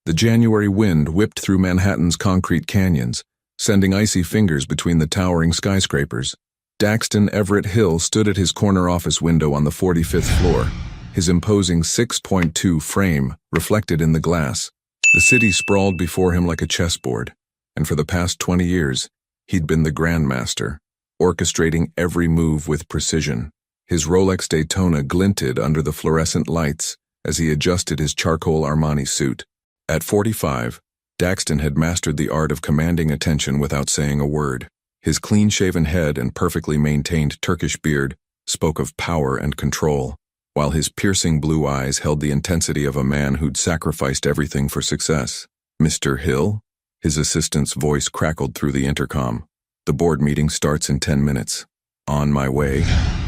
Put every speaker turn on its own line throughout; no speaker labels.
The January wind whipped through Manhattan's concrete canyons, sending icy fingers between the towering skyscrapers. Daxton Everett Hill stood at his corner office window on the 45th floor, his imposing 6.2 frame reflected in the glass. The city sprawled before him like a chessboard, and for the past 20 years, he'd been the grandmaster, orchestrating every move with precision. His Rolex Daytona glinted under the fluorescent lights as he adjusted his charcoal Armani suit. At 45, Daxton had mastered the art of commanding attention without saying a word. His clean-shaven head and perfectly maintained Turkish beard spoke of power and control, while his piercing blue eyes held the intensity of a man who'd sacrificed everything for success. "Mr. Hill?" His assistant's voice crackled through the intercom. "The board meeting starts in 10 minutes. "On my way,"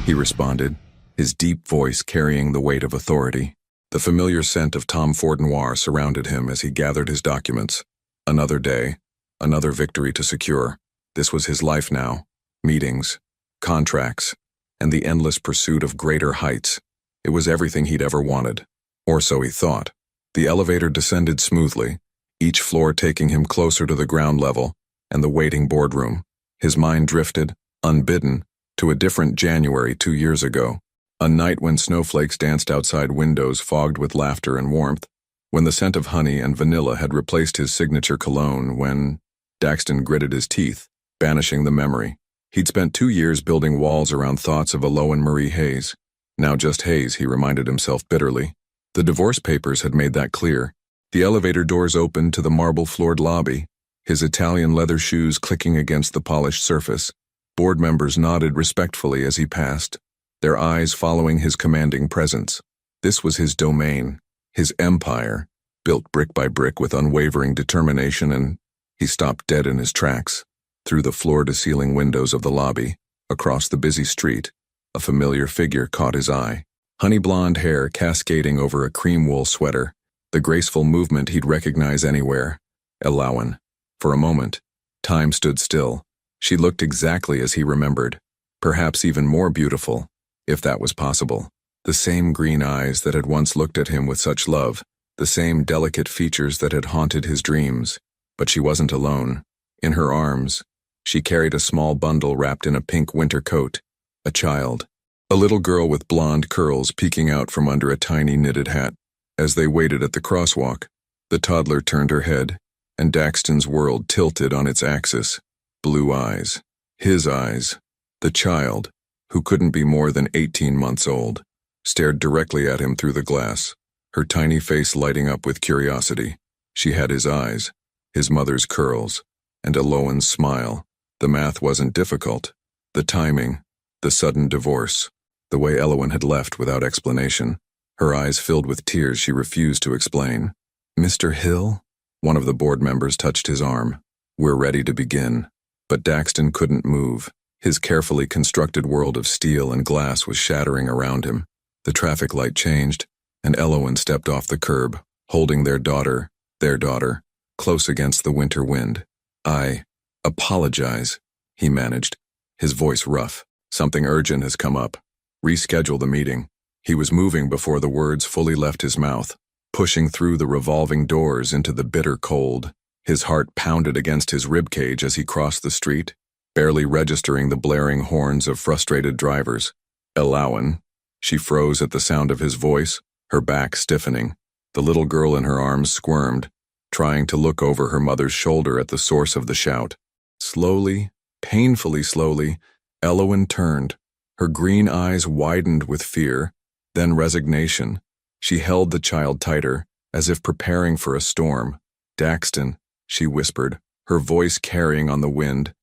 he responded, his deep voice carrying the weight of authority. The familiar scent of Tom Ford Noir surrounded him as he gathered his documents. Another day, another victory to secure. This was his life now. Meetings, contracts, and the endless pursuit of greater heights. It was everything he'd ever wanted. Or so he thought. The elevator descended smoothly, each floor taking him closer to the ground level and the waiting boardroom. His mind drifted, unbidden, to a different January 2 years ago. A night when snowflakes danced outside windows fogged with laughter and warmth, when the scent of honey and vanilla had replaced his signature cologne, when Daxton gritted his teeth, banishing the memory. He'd spent 2 years building walls around thoughts of Aloan Marie Hayes. Now just Hayes, he reminded himself bitterly. The divorce papers had made that clear. The elevator doors opened to the marble-floored lobby, his Italian leather shoes clicking against the polished surface. Board members nodded respectfully as he passed, their eyes following his commanding presence. This was his domain, his empire, built brick by brick with unwavering determination, and he stopped dead in his tracks. Through the floor-to-ceiling windows of the lobby, across the busy street, a familiar figure caught his eye. Honey-blonde hair cascading over a cream-wool sweater, the graceful movement he'd recognize anywhere. Aloan. For a moment, time stood still. She looked exactly as he remembered, perhaps even more beautiful, if that was possible. The same green eyes that had once looked at him with such love, the same delicate features that had haunted his dreams. But she wasn't alone. In her arms, she carried a small bundle wrapped in a pink winter coat, a child. A little girl with blonde curls peeking out from under a tiny knitted hat. As they waited at the crosswalk, the toddler turned her head, and Daxton's world tilted on its axis. Blue eyes. His eyes. The child, who couldn't be more than 18 months old, stared directly at him through the glass, her tiny face lighting up with curiosity. She had his eyes, his mother's curls, and Aloan's smile. The math wasn't difficult. The timing, the sudden divorce, the way Aloan had left without explanation. Her eyes filled with tears she refused to explain. "Mr. Hill?" One of the board members touched his arm. "We're ready to begin." But Daxton couldn't move. His carefully constructed world of steel and glass was shattering around him. The traffic light changed, and Aloan stepped off the curb, holding their daughter, close against the winter wind. "I apologize," he managed, his voice rough. "Something urgent has come up. Reschedule the meeting." He was moving before the words fully left his mouth, pushing through the revolving doors into the bitter cold. His heart pounded against his ribcage as he crossed the street, barely registering the blaring horns of frustrated drivers. "Aloan." She froze at the sound of his voice, her back stiffening. The little girl in her arms squirmed, trying to look over her mother's shoulder at the source of the shout. Slowly, painfully slowly, Aloan turned. Her green eyes widened with fear, then resignation. She held the child tighter, as if preparing for a storm. "Daxton," she whispered, her voice carrying on the wind.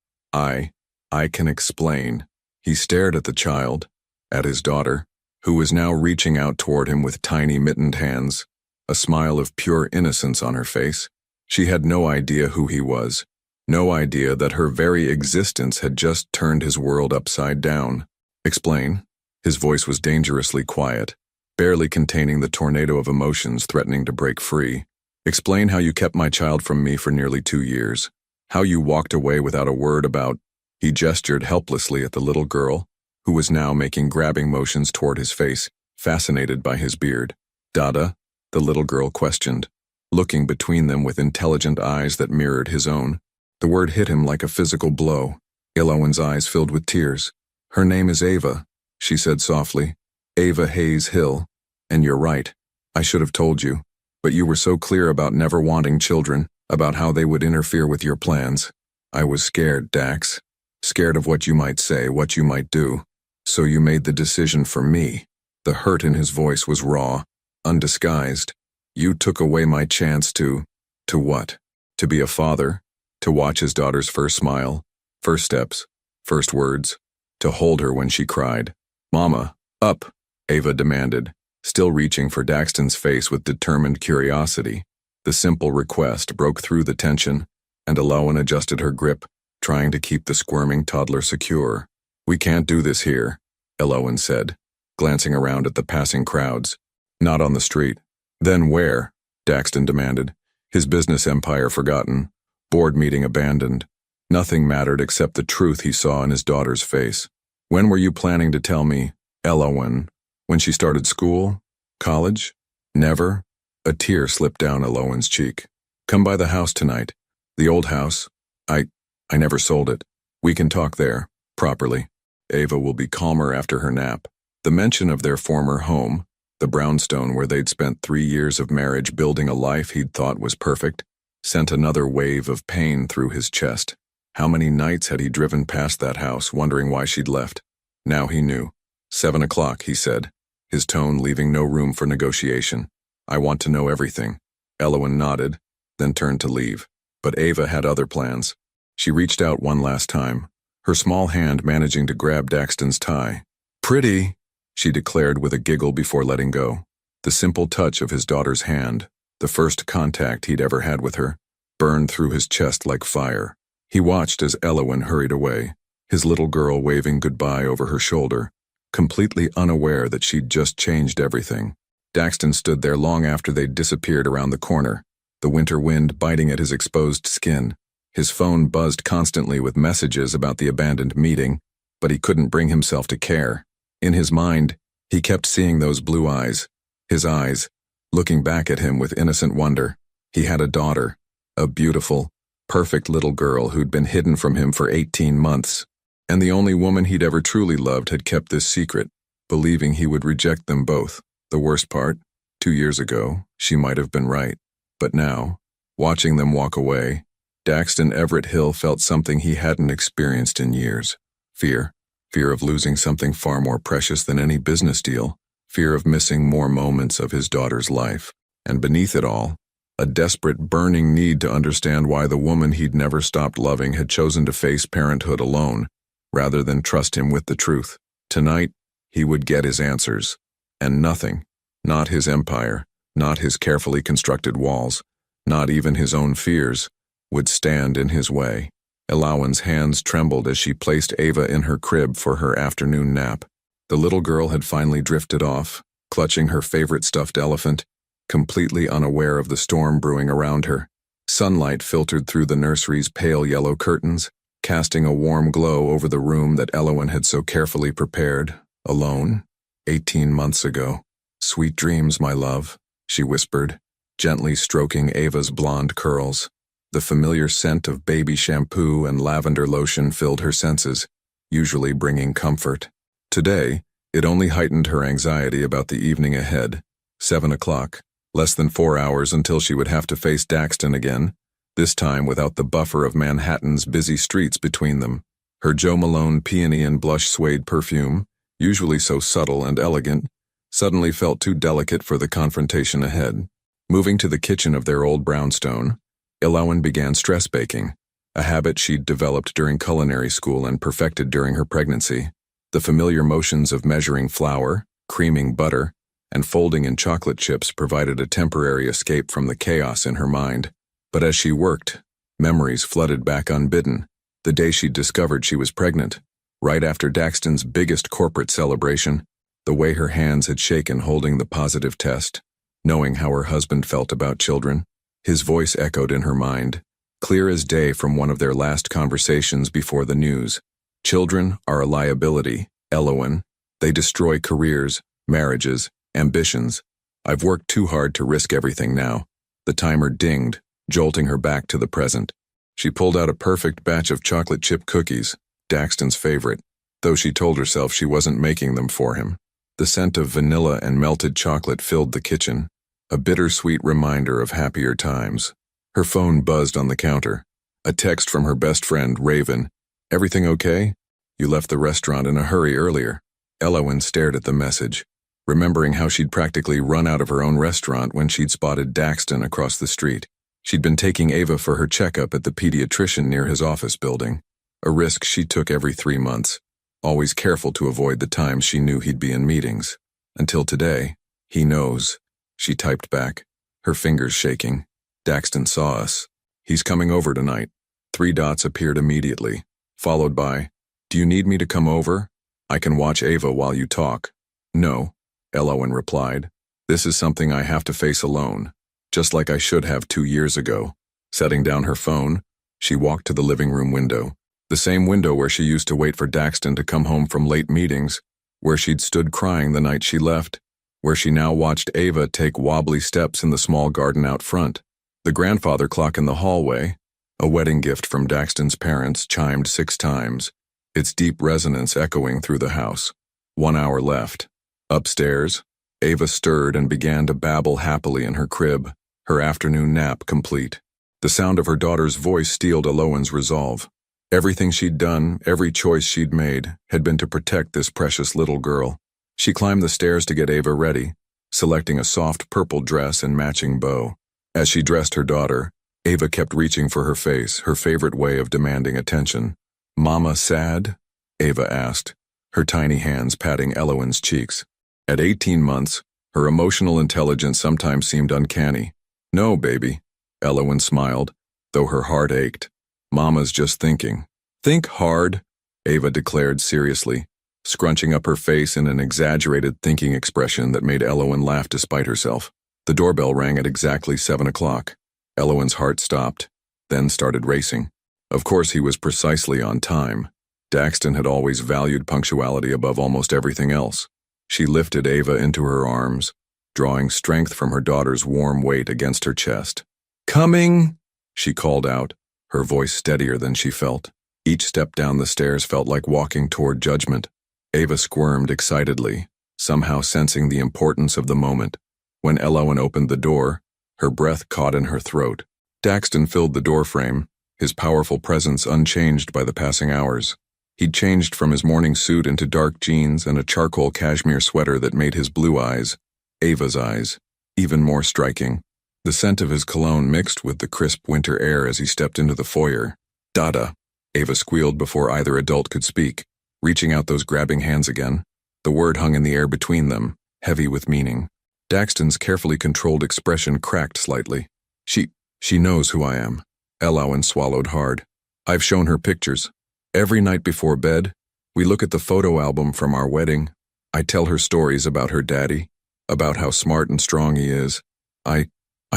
I can explain." He stared at the child, at his daughter, who was now reaching out toward him with tiny mittened hands, a smile of pure innocence on her face. She had no idea who he was, no idea that her very existence had just turned his world upside down. "Explain." His voice was dangerously quiet, barely containing the tornado of emotions threatening to break free. "Explain how you kept my child from me for nearly 2 years. How you walked away without a word about—" He gestured helplessly at the little girl, who was now making grabbing motions toward his face, fascinated by his beard. "Dada?" the little girl questioned. looking between them with intelligent eyes that mirrored his own. The word hit him like a physical blow. Elowen's eyes filled with tears. "Her name is Ava," she said softly. "Ava Hayes Hill. And you're right. I should have told you. But you were so clear about never wanting children, about how they would interfere with your plans. I was scared, Dax. Scared of what you might say, what you might do. So you made the decision for me." The hurt in his voice was raw, undisguised. "You took away my chance to what? To be a father? To watch his daughter's first smile, first steps, first words? To hold her when she cried. Mama, up," Ava demanded, still reaching for Daxton's face with determined curiosity. The simple request broke through the tension, and Elowen adjusted her grip, trying to keep the squirming toddler secure. "We can't do this here," Elowen said, glancing around at the passing crowds. "Not on the street." "Then where?" Daxton demanded, his business empire forgotten, board meeting abandoned. Nothing mattered except the truth he saw in his daughter's face. "When were you planning to tell me, Elowen? When she started school? College? Never?" A tear slipped down Elowen's cheek. "Come by the house tonight. The old house. I never sold it. We can talk there, properly. Ava will be calmer after her nap." The mention of their former home, the brownstone where they'd spent 3 years of marriage building a life he'd thought was perfect, sent another wave of pain through his chest. How many nights had he driven past that house, wondering why she'd left? Now he knew. 7 o'clock, he said, his tone leaving no room for negotiation. "I want to know everything." Elowen nodded, then turned to leave. But Ava had other plans. She reached out one last time, her small hand managing to grab Daxton's tie. "Pretty," she declared with a giggle before letting go. The simple touch of his daughter's hand, the first contact he'd ever had with her, burned through his chest like fire. He watched as Elowen hurried away, his little girl waving goodbye over her shoulder, completely unaware that she'd just changed everything. Daxton stood there long after they'd disappeared around the corner, the winter wind biting at his exposed skin. His phone buzzed constantly with messages about the abandoned meeting, but he couldn't bring himself to care. In his mind, he kept seeing those blue eyes, his eyes, looking back at him with innocent wonder. He had a daughter, a beautiful, perfect little girl who'd been hidden from him for 18 months. And the only woman he'd ever truly loved had kept this secret, believing he would reject them both. The worst part, 2 years ago, she might have been right. But now, watching them walk away, Daxton Everett Hill felt something he hadn't experienced in years. Fear. Fear of losing something far more precious than any business deal. Fear of missing more moments of his daughter's life. And beneath it all, a desperate, burning need to understand why the woman he'd never stopped loving had chosen to face parenthood alone, rather than trust him with the truth. Tonight, he would get his answers. And nothing, not his empire, not his carefully constructed walls, not even his own fears, would stand in his way. Elowen's hands trembled as she placed Ava in her crib for her afternoon nap. The little girl had finally drifted off, clutching her favorite stuffed elephant, completely unaware of the storm brewing around her. Sunlight filtered through the nursery's pale yellow curtains, casting a warm glow over the room that Elowen had so carefully prepared, alone, 18 months ago. "Sweet dreams, my love," she whispered, gently stroking Ava's blonde curls. The familiar scent of baby shampoo and lavender lotion filled her senses, usually bringing comfort. Today, it only heightened her anxiety about the evening ahead. 7 o'clock, less than 4 hours until she would have to face Daxton again, this time without the buffer of Manhattan's busy streets between them. Her Jo Malone peony and blush suede perfume, usually so subtle and elegant, suddenly felt too delicate for the confrontation ahead. Moving to the kitchen of their old brownstone, Elowen began stress baking, a habit she'd developed during culinary school and perfected during her pregnancy. The familiar motions of measuring flour, creaming butter, and folding in chocolate chips provided a temporary escape from the chaos in her mind. But as she worked, memories flooded back unbidden. The day she'd discovered she was pregnant, right after Daxton's biggest corporate celebration, the way her hands had shaken holding the positive test, knowing how her husband felt about children. His voice echoed in her mind, clear as day from one of their last conversations before the news. "Children are a liability, Elowen. They destroy careers, marriages, ambitions. I've worked too hard to risk everything now. The timer dinged, jolting her back to the present. She pulled out a perfect batch of chocolate chip cookies, Daxton's favorite, though she told herself she wasn't making them for him. The scent of vanilla and melted chocolate filled the kitchen, a bittersweet reminder of happier times. Her phone buzzed on the counter. A text from her best friend, Raven. "Everything okay? You left the restaurant in a hurry earlier." Elowen stared at the message, remembering how she'd practically run out of her own restaurant when she'd spotted Daxton across the street. She'd been taking Ava for her checkup at the pediatrician near his office building, a risk she took every 3 months, always careful to avoid the times she knew he'd be in meetings. Until today. "He knows," she typed back, her fingers shaking. "Daxton saw us. He's coming over tonight." 3 dots appeared immediately, followed by, "Do you need me to come over? I can watch Ava while you talk." "No," Elowen replied. "This is something I have to face alone, just like I should have 2 years ago." Setting down her phone, she walked to the living room window, the same window where she used to wait for Daxton to come home from late meetings, where she'd stood crying the night she left, where she now watched Ava take wobbly steps in the small garden out front. The grandfather clock in the hallway, a wedding gift from Daxton's parents, chimed 6 times, its deep resonance echoing through the house. 1 hour left. Upstairs, Ava stirred and began to babble happily in her crib, her afternoon nap complete. The sound of her daughter's voice steeled Elowen's resolve. Everything she'd done, every choice she'd made, had been to protect this precious little girl. She climbed the stairs to get Ava ready, selecting a soft purple dress and matching bow. As she dressed her daughter, Ava kept reaching for her face, her favorite way of demanding attention. "Mama sad?" Ava asked, her tiny hands patting Elowen's cheeks. At 18 months, her emotional intelligence sometimes seemed uncanny. "No, baby," Elowen smiled, though her heart ached. "Mama's just thinking." "Think hard," Ava declared seriously, scrunching up her face in an exaggerated thinking expression that made Elowen laugh despite herself. The doorbell rang at exactly 7 o'clock. Elowen's heart stopped, then started racing. Of course he was precisely on time. Daxton had always valued punctuality above almost everything else. She lifted Ava into her arms, drawing strength from her daughter's warm weight against her chest. "Coming!" she called out, her voice steadier than she felt. Each step down the stairs felt like walking toward judgment. Ava squirmed excitedly, somehow sensing the importance of the moment. When Elowen opened the door, her breath caught in her throat. Daxton filled the doorframe, his powerful presence unchanged by the passing hours. He'd changed from his morning suit into dark jeans and a charcoal cashmere sweater that made his blue eyes, Ava's eyes, even more striking. The scent of his cologne mixed with the crisp winter air as he stepped into the foyer. "Dada," Ava squealed before either adult could speak, reaching out those grabbing hands again. The word hung in the air between them, heavy with meaning. Daxton's carefully controlled expression cracked slightly. She knows who I am." Elowen swallowed hard. "I've shown her pictures. Every night before bed, we look at the photo album from our wedding. I tell her stories about her daddy, about how smart and strong he is. I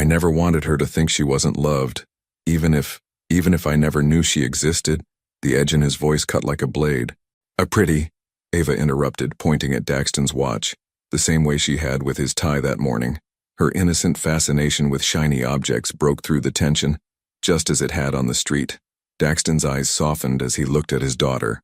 never wanted her to think she wasn't loved, even if I never knew she existed." The edge in his voice cut like a blade. "A pretty," Ava interrupted, pointing at Daxton's watch, the same way she had with his tie that morning. Her innocent fascination with shiny objects broke through the tension, just as it had on the street. Daxton's eyes softened as he looked at his daughter.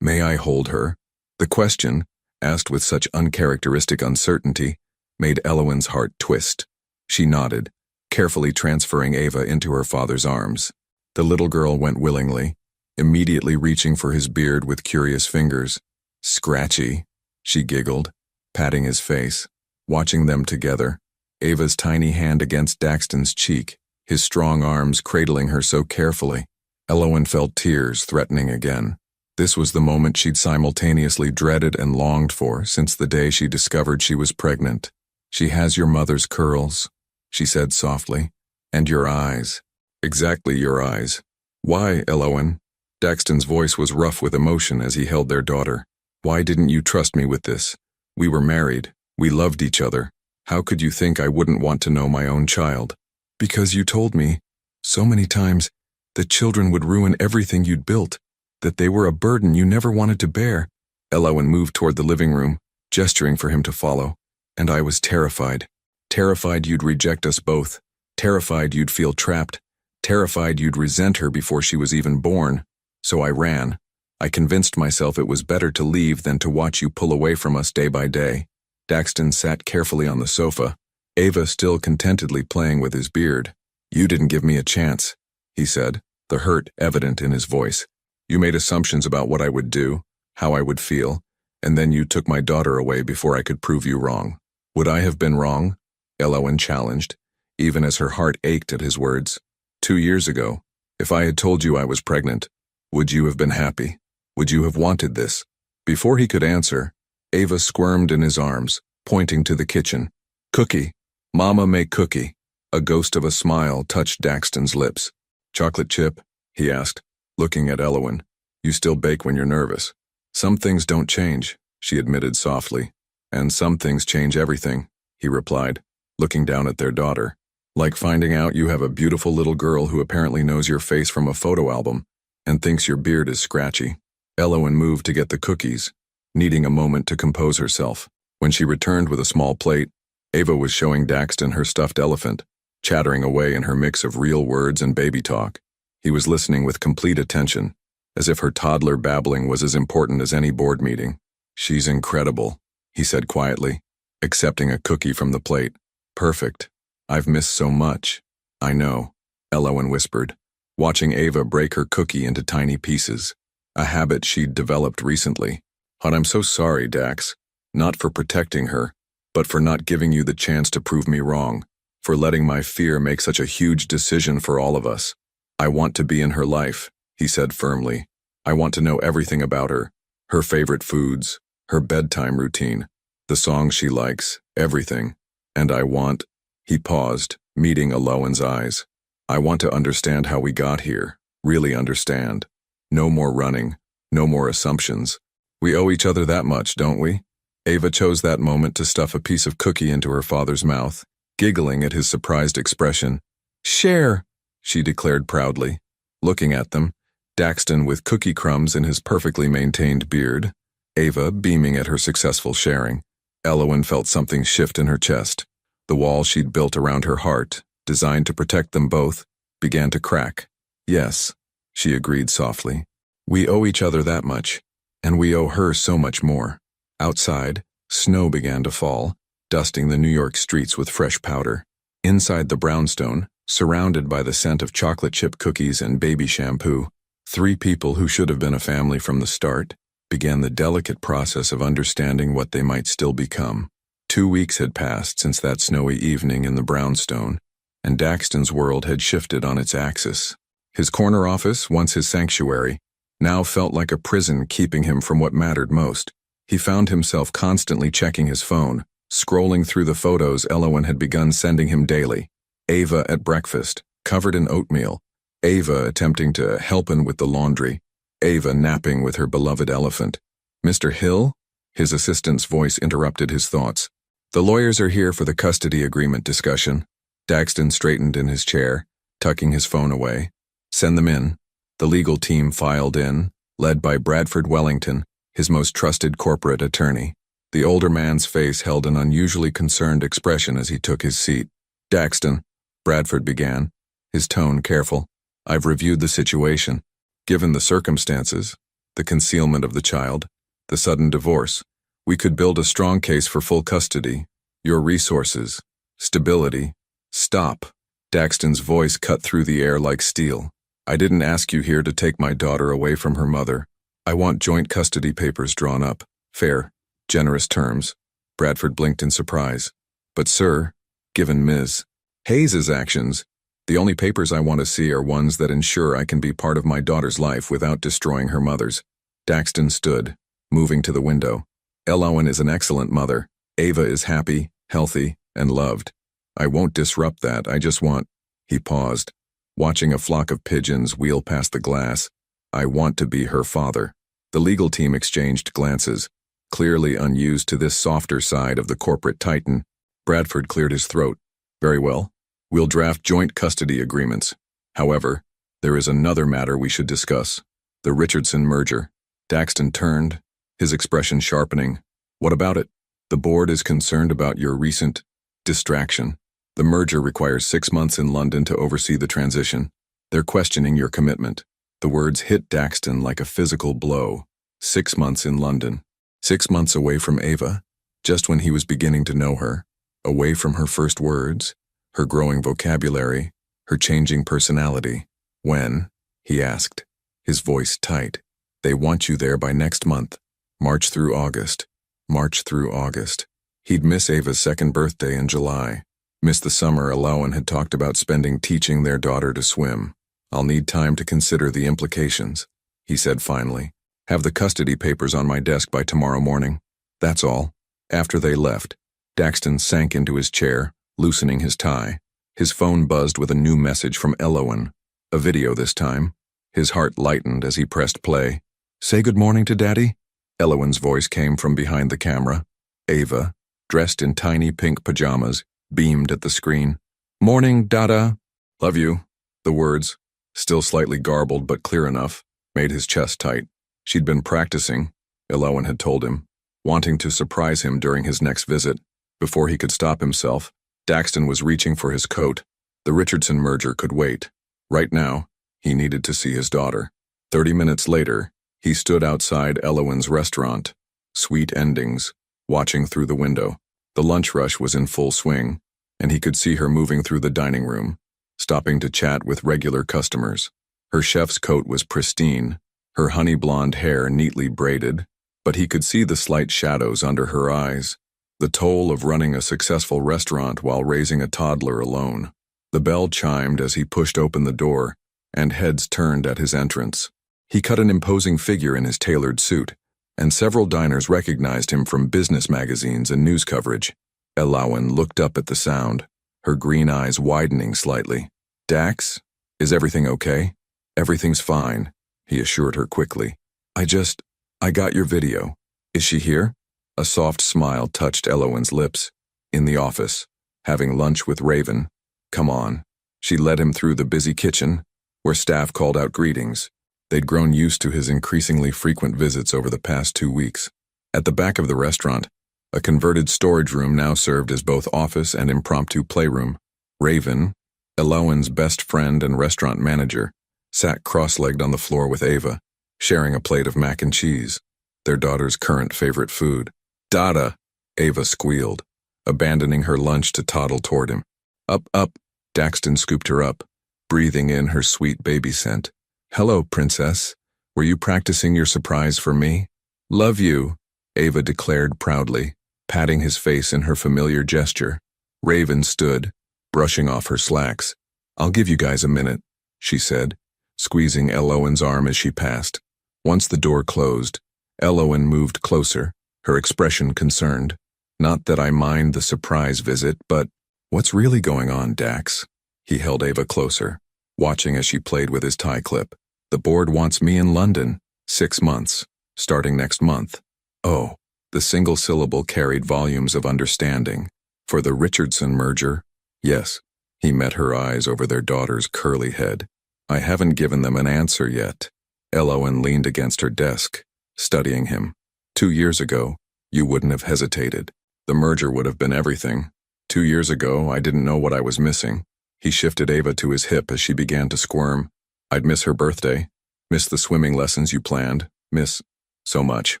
May I hold her?" The question, asked with such uncharacteristic uncertainty, made Elowen's heart twist. She nodded, carefully transferring Ava into her father's arms. The little girl went willingly, immediately reaching for his beard with curious fingers. "Scratchy," she giggled, patting his face. Watching them together, Ava's tiny hand against Daxton's cheek, his strong arms cradling her so carefully. Elowen felt tears threatening again. This was the moment she'd simultaneously dreaded and longed for since the day she discovered she was pregnant. "She has your mother's curls," she said softly, "and your eyes." "Exactly your eyes." "Why, Elowen?" Daxton's voice was rough with emotion as he held their daughter. "Why didn't you trust me with this? We were married. We loved each other. How could you think I wouldn't want to know my own child?" "Because you told me, so many times, that children would ruin everything you'd built, that they were a burden you never wanted to bear." Elowen moved toward the living room, gesturing for him to follow, "and I was terrified. Terrified you'd reject us both. Terrified you'd feel trapped. Terrified you'd resent her before she was even born. So I ran. I convinced myself it was better to leave than to watch you pull away from us day by day. Daxton sat carefully on the sofa, Ava still contentedly playing with his beard. You didn't give me a chance, he said, the hurt evident in his voice. You made assumptions about what I would do, how I would feel, and then you took my daughter away before I could prove you wrong. Would I have been wrong? Elowen challenged, even as her heart ached at his words. 2 years ago, if I had told you I was pregnant, would you have been happy? Would you have wanted this? Before he could answer, Ava squirmed in his arms, pointing to the kitchen. Cookie. Mama make cookie. A ghost of a smile touched Daxton's lips. Chocolate chip? He asked, looking at Elowen. You still bake when you're nervous. Some things don't change, she admitted softly. And some things change everything, he replied, looking down at their daughter. Like finding out you have a beautiful little girl who apparently knows your face from a photo album and thinks your beard is scratchy. Elowen moved to get the cookies, needing a moment to compose herself. When she returned with a small plate, Ava was showing Daxton her stuffed elephant, chattering away in her mix of real words and baby talk. He was listening with complete attention, as if her toddler babbling was as important as any board meeting. She's incredible, he said quietly, accepting a cookie from the plate. Perfect. I've missed so much. I know, Elowen whispered, watching Ava break her cookie into tiny pieces, a habit she'd developed recently. But I'm so sorry, Dax, not for protecting her, but for not giving you the chance to prove me wrong, for letting my fear make such a huge decision for all of us. I want to be in her life, he said firmly. I want to know everything about her, her favorite foods, her bedtime routine, the songs she likes, everything. And I want, he paused, meeting Elowen's eyes. I want to understand how we got here, really understand. No more running, no more assumptions. We owe each other that much, don't we? Ava chose that moment to stuff a piece of cookie into her father's mouth, giggling at his surprised expression. Share, she declared proudly. Looking at them, Daxton with cookie crumbs in his perfectly maintained beard, Ava beaming at her successful sharing. Elowen felt something shift in her chest. The wall she'd built around her heart, designed to protect them both, began to crack. Yes, she agreed softly. We owe each other that much, and we owe her so much more. Outside, snow began to fall, dusting the New York streets with fresh powder. Inside the brownstone, surrounded by the scent of chocolate chip cookies and baby shampoo, 3 people who should have been a family from the start began the delicate process of understanding what they might still become. 2 weeks had passed since that snowy evening in the brownstone, and Daxton's world had shifted on its axis. His corner office, once his sanctuary, now felt like a prison keeping him from what mattered most. He found himself constantly checking his phone, scrolling through the photos Elowen had begun sending him daily. Ava at breakfast, covered in oatmeal. Ava attempting to help him with the laundry. Ava napping with her beloved elephant. Mr. Hill? His assistant's voice interrupted his thoughts. The lawyers are here for the custody agreement discussion. Daxton straightened in his chair, tucking his phone away. Send them in. The legal team filed in, led by Bradford Wellington, his most trusted corporate attorney. The older man's face held an unusually concerned expression as he took his seat. Daxton, Bradford began, his tone careful. I've reviewed the situation. Given the circumstances, the concealment of the child, the sudden divorce, we could build a strong case for full custody. Your resources, stability. Stop. Daxton's voice cut through the air like steel. I didn't ask you here to take my daughter away from her mother. I want joint custody papers drawn up. Fair, generous terms. Bradford blinked in surprise. But sir, given Ms. Hayes's actions, the only papers I want to see are ones that ensure I can be part of my daughter's life without destroying her mother's. Daxton stood, moving to the window. Elowen is an excellent mother. Ava is happy, healthy, and loved. I won't disrupt that, I just want... He paused, watching a flock of pigeons wheel past the glass. I want to be her father. The legal team exchanged glances, clearly unused to this softer side of the corporate titan. Bradford cleared his throat. Very well. We'll draft joint custody agreements. However, there is another matter we should discuss. The Richardson merger. Daxton turned, his expression sharpening. What about it? The board is concerned about your recent... Distraction. The merger requires 6 months in London to oversee the transition. They're questioning your commitment. The words hit Daxton like a physical blow. 6 months in London. 6 months away from Ava, just when he was beginning to know her. Away from her first words, her growing vocabulary, her changing personality. When? He asked, his voice tight. They want you there by next month. March through August. March through August. He'd miss Ava's second birthday in July. Miss the summer Alawan had talked about spending teaching their daughter to swim. I'll need time to consider the implications, he said finally. Have the custody papers on my desk by tomorrow morning. That's all. After they left, Daxton sank into his chair, loosening his tie. His phone buzzed with a new message from Alawan. A video this time. His heart lightened as he pressed play. Say good morning to Daddy? Alawan's voice came from behind the camera. Ava, dressed in tiny pink pajamas, beamed at the screen. Morning, Dada. Love you. The words, still slightly garbled but clear enough, made his chest tight. She'd been practicing, Alawan had told him, wanting to surprise him during his next visit. Before he could stop himself, Daxton was reaching for his coat. The Richardson merger could wait. Right now, he needed to see his daughter. 30 minutes later, he stood outside Alawan's restaurant, Sweet Endings, watching through the window. The lunch rush was in full swing, and he could see her moving through the dining room, stopping to chat with regular customers. Her chef's coat was pristine, her honey blonde hair neatly braided, but he could see the slight shadows under her eyes, the toll of running a successful restaurant while raising a toddler alone. The bell chimed as he pushed open the door, and heads turned at his entrance. He cut an imposing figure in his tailored suit, and several diners recognized him from business magazines and news coverage. Alawan looked up at the sound, her green eyes widening slightly. Dax, is everything okay? Everything's fine, he assured her quickly. I got your video. Is she here? A soft smile touched Alawan's lips. In the office, having lunch with Raven. Come on. She led him through the busy kitchen, where staff called out greetings. They'd grown used to his increasingly frequent visits over the past 2 weeks. At the back of the restaurant, a converted storage room now served as both office and impromptu playroom. Raven, Alawan's best friend and restaurant manager, sat cross-legged on the floor with Ava, sharing a plate of mac and cheese, their daughter's current favorite food. Dada, Ava squealed, abandoning her lunch to toddle toward him. Up, Daxton scooped her up, breathing in her sweet baby scent. Hello, princess. Were you practicing your surprise for me? Love you, Ava declared proudly, patting his face in her familiar gesture. Raven stood, brushing off her slacks. I'll give you guys a minute, she said, squeezing Alawan's arm as she passed. Once the door closed, Alawan moved closer, her expression concerned. Not that I mind the surprise visit, but what's really going on, Dax? He held Ava closer, watching as she played with his tie clip. The board wants me in London, 6 months, starting next month. Oh, the single syllable carried volumes of understanding. For the Richardson merger? Yes. He met her eyes over their daughter's curly head. I haven't given them an answer yet. Alawan leaned against her desk, studying him. 2 years ago, you wouldn't have hesitated. The merger would have been everything. 2 years ago, I didn't know what I was missing. He shifted Ava to his hip as she began to squirm. I'd miss her birthday, miss the swimming lessons you planned, miss so much.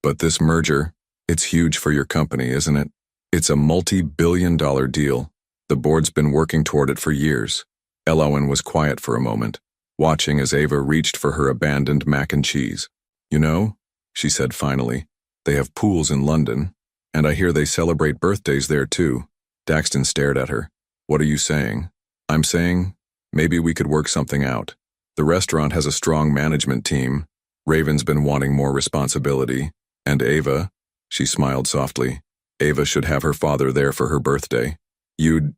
But this merger, it's huge for your company, isn't it? It's a multi-billion-dollar deal. The board's been working toward it for years. Alawan was quiet for a moment, watching as Ava reached for her abandoned mac and cheese. You know, she said finally, they have pools in London, and I hear they celebrate birthdays there too. Daxton stared at her. What are you saying? I'm saying, maybe we could work something out. The restaurant has a strong management team. Raven's been wanting more responsibility. And Ava, she smiled softly, Ava should have her father there for her birthday. You'd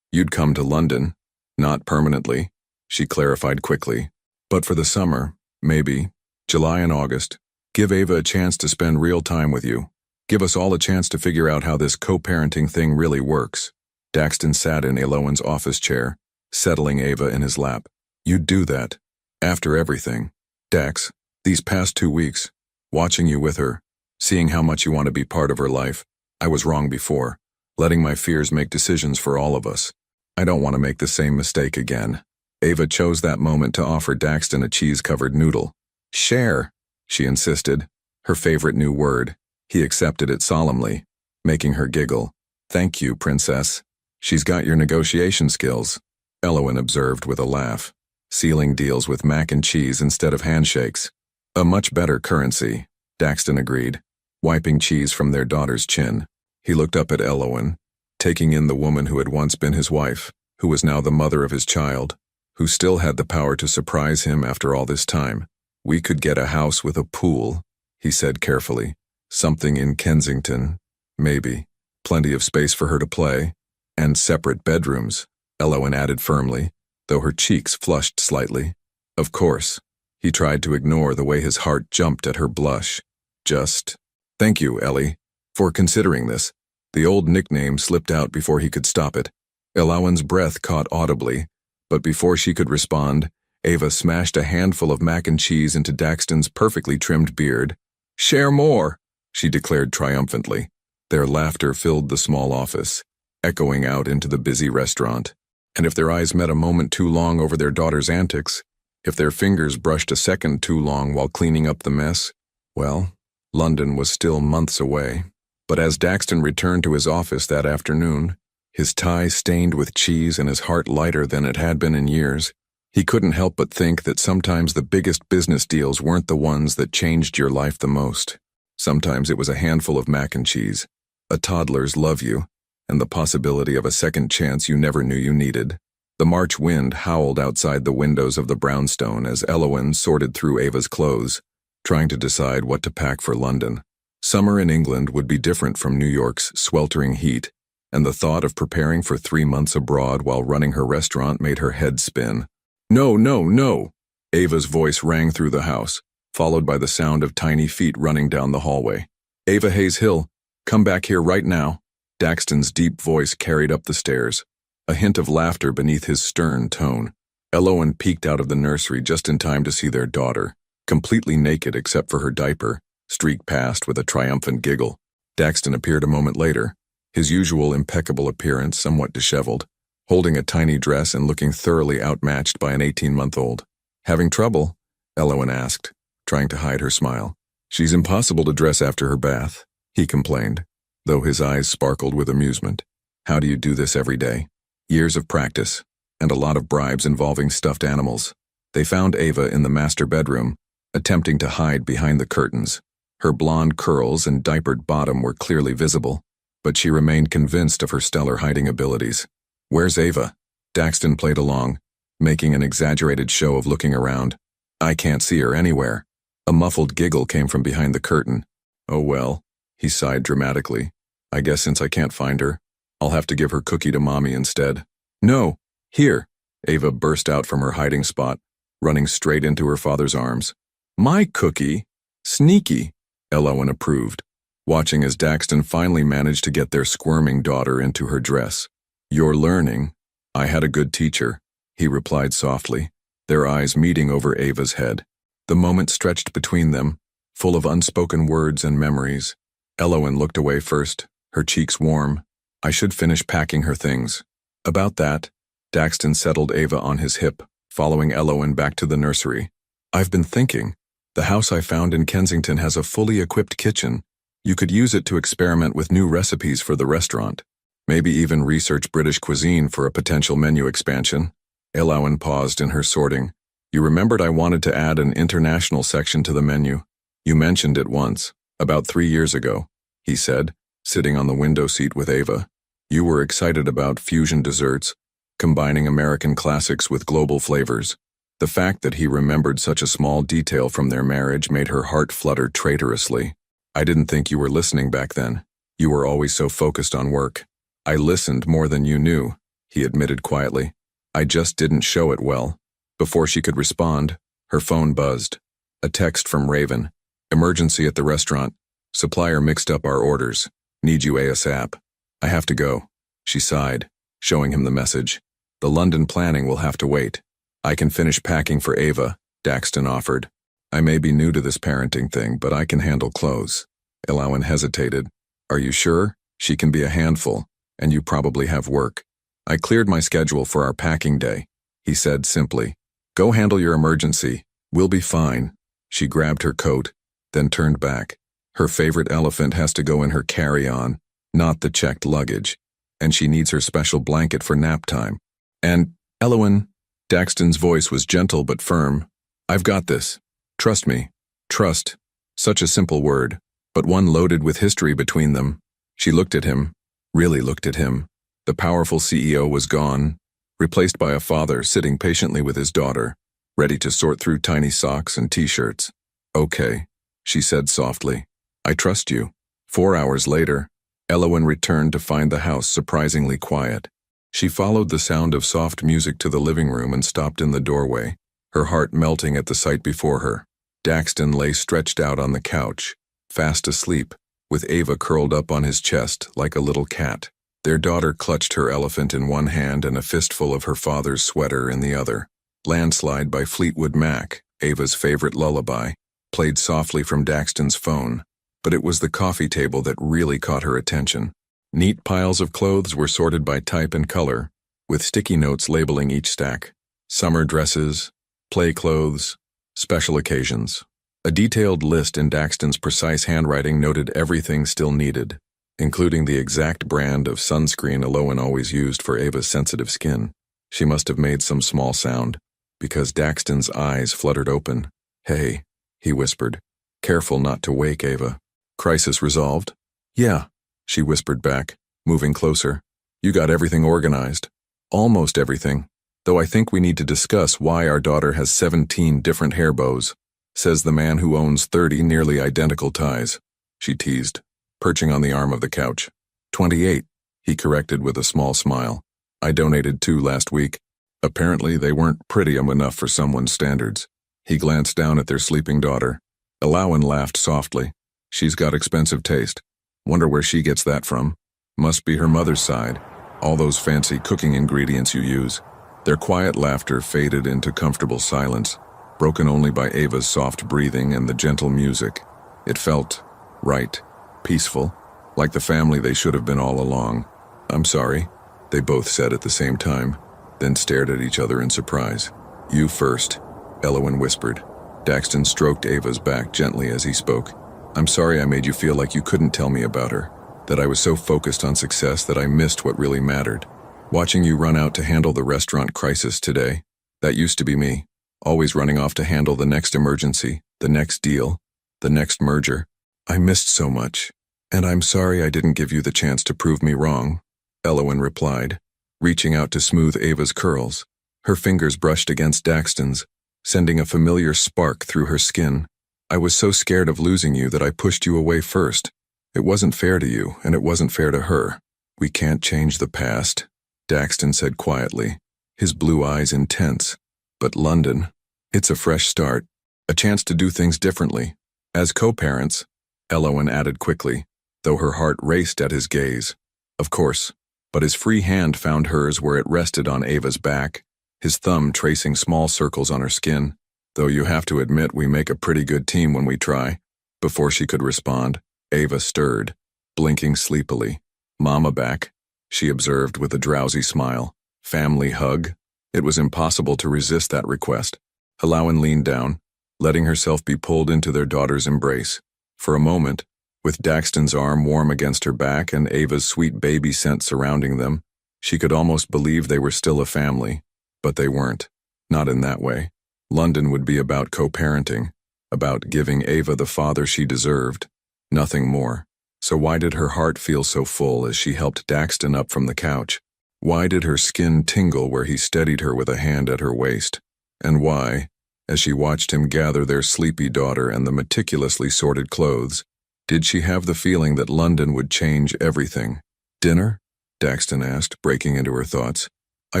come to London. Not permanently, she clarified quickly. But for the summer, maybe, July and August. Give Ava a chance to spend real time with you. Give us all a chance to figure out how this co-parenting thing really works. Daxton sat in Alawan's office chair, settling Ava in his lap. You'd do that. After everything. Dax, these past 2 weeks, watching you with her, seeing how much you want to be part of her life, I was wrong before. letting my fears make decisions for all of us. I don't want to make the same mistake again. Ava chose that moment to offer Daxton a cheese-covered noodle. Share, she insisted, her favorite new word. He accepted it solemnly, making her giggle. Thank you, princess. She's got your negotiation skills, Elowen observed with a laugh. Sealing deals with mac and cheese instead of handshakes. A much better currency, Daxton agreed, wiping cheese from their daughter's chin. He looked up at Elowen, taking in the woman who had once been his wife, who was now the mother of his child, who still had the power to surprise him after all this time. We could get a house with a pool, he said carefully. Something in Kensington, maybe. Plenty of space for her to play. And separate bedrooms, Elowen added firmly, though her cheeks flushed slightly. Of course. He tried to ignore the way his heart jumped at her blush. Just, thank you, Ellie, for considering this. The old nickname slipped out before he could stop it. Elowen's breath caught audibly, but before she could respond, Ava smashed a handful of mac and cheese into Daxton's perfectly trimmed beard. Share more, she declared triumphantly. Their laughter filled the small office, echoing out into the busy restaurant. And if their eyes met a moment too long over their daughter's antics, if their fingers brushed a second too long while cleaning up the mess, well, London was still months away. But as Daxton returned to his office that afternoon, his tie stained with cheese and his heart lighter than it had been in years, he couldn't help but think that sometimes the biggest business deals weren't the ones that changed your life the most. Sometimes it was a handful of mac and cheese, a toddler's love you, and the possibility of a second chance you never knew you needed. The March wind howled outside the windows of the brownstone as Elowen sorted through Ava's clothes, trying to decide what to pack for London. Summer in England would be different from New York's sweltering heat, and the thought of preparing for 3 months abroad while running her restaurant made her head spin. No, no, no! Ava's voice rang through the house, followed by the sound of tiny feet running down the hallway. Ava Hayes Hill, come back here right now. Daxton's deep voice carried up the stairs, a hint of laughter beneath his stern tone. Elowen peeked out of the nursery just in time to see their daughter, completely naked except for her diaper, streak past with a triumphant giggle. Daxton appeared a moment later, his usual impeccable appearance somewhat disheveled, holding a tiny dress and looking thoroughly outmatched by an 18-month-old. Having trouble? Elowen asked, trying to hide her smile. She's impossible to dress after her bath, he complained, though his eyes sparkled with amusement. How do you do this every day? Years of practice, and a lot of bribes involving stuffed animals. They found Ava in the master bedroom, attempting to hide behind the curtains. Her blonde curls and diapered bottom were clearly visible, but she remained convinced of her stellar hiding abilities. Where's Ava? Daxton played along, making an exaggerated show of looking around. I can't see her anywhere. A muffled giggle came from behind the curtain. Oh well, he sighed dramatically. I guess since I can't find her, I'll have to give her cookie to Mommy instead. No, here, Ava burst out from her hiding spot, running straight into her father's arms. My cookie? Sneaky, Elowen approved, watching as Daxton finally managed to get their squirming daughter into her dress. You're learning. I had a good teacher, he replied softly, their eyes meeting over Ava's head. The moment stretched between them, full of unspoken words and memories. Elowen looked away first, her cheeks warm. I should finish packing her things. About that, Daxton settled Ava on his hip, following Elowen back to the nursery. I've been thinking. The house I found in Kensington has a fully equipped kitchen. You could use it to experiment with new recipes for the restaurant. Maybe even research British cuisine for a potential menu expansion. Elowen paused in her sorting. You remembered I wanted to add an international section to the menu. You mentioned it once, about 3 years ago, he said, sitting on the window seat with Ava. You were excited about fusion desserts, combining American classics with global flavors. The fact that he remembered such a small detail from their marriage made her heart flutter traitorously. I didn't think you were listening back then. You were always so focused on work. I listened more than you knew, he admitted quietly. I just didn't show it well. Before she could respond, her phone buzzed. A text from Raven. Emergency at the restaurant. Supplier mixed up our orders. Need you ASAP. I have to go. She sighed, showing him the message. The London planning will have to wait. I can finish packing for Ava, Daxton offered. I may be new to this parenting thing, but I can handle clothes. Elowen hesitated. Are you sure? She can be a handful. and you probably have work. I cleared my schedule for our packing day, he said simply. Go handle your emergency. We'll be fine. She grabbed her coat, then turned back. Her favorite elephant has to go in her carry-on, not the checked luggage, and she needs her special blanket for nap time. And, Elowen, Daxton's voice was gentle but firm. I've got this. Trust me. Trust. Such a simple word, but one loaded with history between them. She looked at him, really looked at him. The powerful CEO was gone, replaced by a father sitting patiently with his daughter, ready to sort through tiny socks and t-shirts. Okay, she said softly. I trust you. 4 hours later, Elowen returned to find the house surprisingly quiet. She followed the sound of soft music to the living room and stopped in the doorway, her heart melting at the sight before her. Daxton lay stretched out on the couch, fast asleep, with Ava curled up on his chest like a little cat. Their daughter clutched her elephant in one hand and a fistful of her father's sweater in the other. Landslide by Fleetwood Mac, Ava's favorite lullaby, played softly from Daxton's phone, but it was the coffee table that really caught her attention. Neat piles of clothes were sorted by type and color, with sticky notes labeling each stack. Summer dresses, play clothes, special occasions. A detailed list in Daxton's precise handwriting noted everything still needed, including the exact brand of sunscreen Elowen always used for Ava's sensitive skin. She must have made some small sound, because Daxton's eyes fluttered open. Hey, he whispered, careful not to wake Ava. Crisis resolved? Yeah, she whispered back, moving closer. You got everything organized. Almost everything. Though I think we need to discuss why our daughter has 17 different hair bows, says the man who owns 30 nearly identical ties. She teased, perching on the arm of the couch. 28, he corrected with a small smile. I donated 2 last week. Apparently they weren't pretty enough for someone's standards. He glanced down at their sleeping daughter. Elowen laughed softly. She's got expensive taste. Wonder where she gets that from. Must be her mother's side. All those fancy cooking ingredients you use. Their quiet laughter faded into comfortable silence, broken only by Ava's soft breathing and the gentle music. It felt right, peaceful, like the family they should have been all along. I'm sorry, they both said at the same time, then stared at each other in surprise. You first, Elowen whispered. Daxton stroked Ava's back gently as he spoke. I'm sorry I made you feel like you couldn't tell me about her, that I was so focused on success that I missed what really mattered. Watching you run out to handle the restaurant crisis today, that used to be me, always running off to handle the next emergency, the next deal, the next merger. I missed so much, and I'm sorry I didn't give you the chance to prove me wrong, Elowen replied, reaching out to smooth Ava's curls. Her fingers brushed against Daxton's, sending a familiar spark through her skin. I was so scared of losing you that I pushed you away first. It wasn't fair to you, and it wasn't fair to her. We can't change the past, Daxton said quietly, his blue eyes intense. But London, it's a fresh start, a chance to do things differently. As co-parents, Elowen added quickly, though her heart raced at his gaze. Of course, but his free hand found hers where it rested on Ava's back, his thumb tracing small circles on her skin. Though you have to admit we make a pretty good team when we try. Before she could respond, Ava stirred, blinking sleepily. Mama back, she observed with a drowsy smile. Family hug? It was impossible to resist that request. Elowen leaned down, letting herself be pulled into their daughter's embrace. For a moment, with Daxton's arm warm against her back and Ava's sweet baby scent surrounding them, she could almost believe they were still a family. But they weren't. Not in that way. London would be about co-parenting, about giving Ava the father she deserved. Nothing more. So why did her heart feel so full as she helped Daxton up from the couch? Why did her skin tingle where he steadied her with a hand at her waist? And why, as she watched him gather their sleepy daughter and the meticulously sorted clothes, did she have the feeling that London would change everything? Dinner? Daxton asked, breaking into her thoughts. I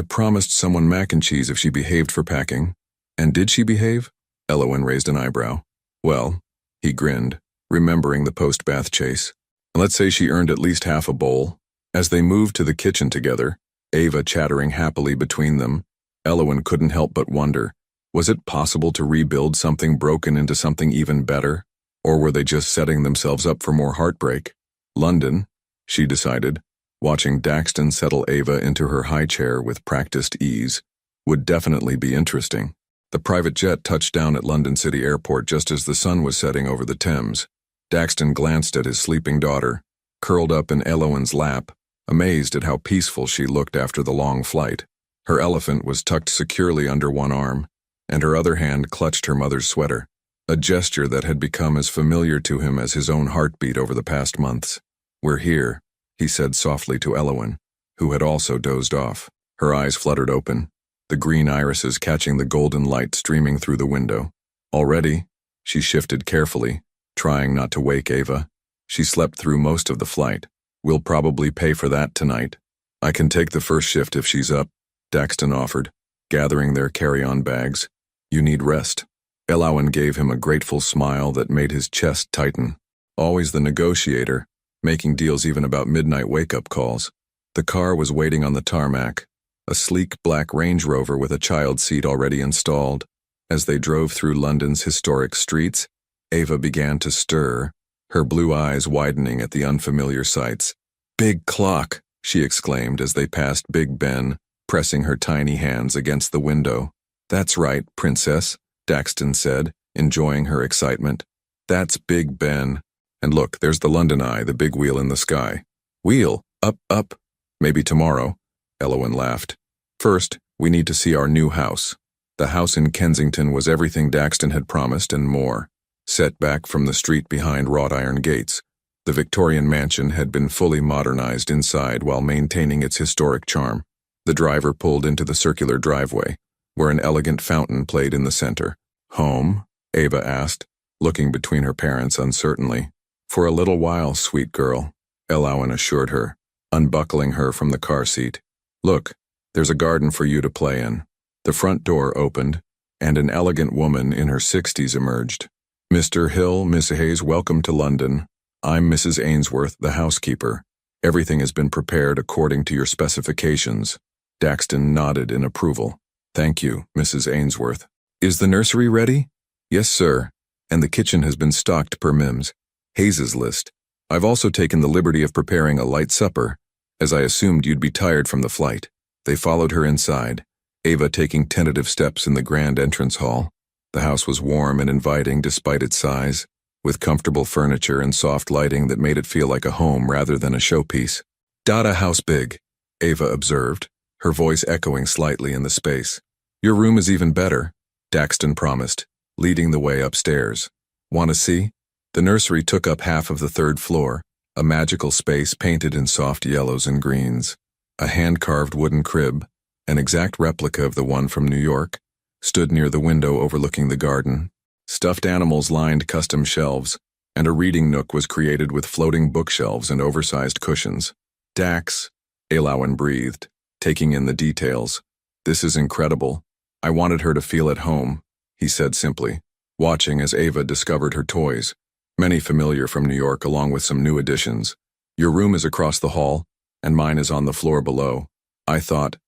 promised someone mac and cheese if she behaved for packing. And did she behave? Elowen raised an eyebrow. Well, he grinned, remembering the post-bath chase. Let's say she earned at least half a bowl. As they moved to the kitchen together, Ava chattering happily between them, Elowen couldn't help but wonder, was it possible to rebuild something broken into something even better? Or were they just setting themselves up for more heartbreak? London, she decided, Watching Daxton settle Ava into her high chair with practiced ease would definitely be interesting. The private jet touched down at London City Airport just as the sun was setting over the Thames. Daxton glanced at his sleeping daughter, curled up in Elowen's lap, amazed at how peaceful she looked after the long flight. Her elephant was tucked securely under one arm, and her other hand clutched her mother's sweater, a gesture that had become as familiar to him as his own heartbeat over the past months. "We're here," he said softly to Elowen, who had also dozed off. Her eyes fluttered open, the green irises catching the golden light streaming through the window. "Already?" She shifted carefully, trying not to wake Ava. She slept through most of the flight. "We'll probably pay for that tonight." "I can take the first shift if she's up," Daxton offered, gathering their carry-on bags. "You need rest." Elowen gave him a grateful smile that made his chest tighten. Always the negotiator, making deals even about midnight wake-up calls. The car was waiting on the tarmac, a sleek black Range Rover with a child seat already installed. As they drove through London's historic streets, Ava began to stir, her blue eyes widening at the unfamiliar sights. "Big clock," she exclaimed as they passed Big Ben, pressing her tiny hands against the window. "That's right, Princess," Daxton said, enjoying her excitement. "That's Big Ben. And look, there's the London Eye, the big wheel in the sky." "Wheel? Up? Maybe tomorrow," Elowen laughed. "First, we need to see our new house." The house in Kensington was everything Daxton had promised and more. Set back from the street behind wrought iron gates, the Victorian mansion had been fully modernized inside while maintaining its historic charm. The driver pulled into the circular driveway, where an elegant fountain played in the center. "Home?" Ava asked, looking between her parents uncertainly. "For a little while, sweet girl," Elowen assured her, unbuckling her from the car seat. "Look, there's a garden for you to play in." The front door opened, and an elegant woman in her 60s emerged. "Mr. Hill, Miss Hayes, welcome to London. I'm Mrs. Ainsworth, the housekeeper. Everything has been prepared according to your specifications." Daxton nodded in approval. "Thank you, Mrs. Ainsworth. Is the nursery ready?" "Yes, sir, and the kitchen has been stocked per Mims. Hayes's list. I've also taken the liberty of preparing a light supper, as I assumed you'd be tired from the flight." They followed her inside, Ava taking tentative steps in the grand entrance hall. The house was warm and inviting despite its size, with comfortable furniture and soft lighting that made it feel like a home rather than a showpiece. "Dada house big," Ava observed, her voice echoing slightly in the space. "Your room is even better," Daxton promised, leading the way upstairs. "Want to see?" The nursery took up half of the third floor, a magical space painted in soft yellows and greens. A hand-carved wooden crib, an exact replica of the one from New York, stood near the window overlooking the garden. Stuffed animals lined custom shelves, and a reading nook was created with floating bookshelves and oversized cushions. "Dax," Elowen breathed, taking in the details. "This is incredible. I wanted her to feel at home," he said simply, watching as Ava discovered her toys, many familiar from New York along with some new additions. "Your room is across the hall, and mine is on the floor below. I thought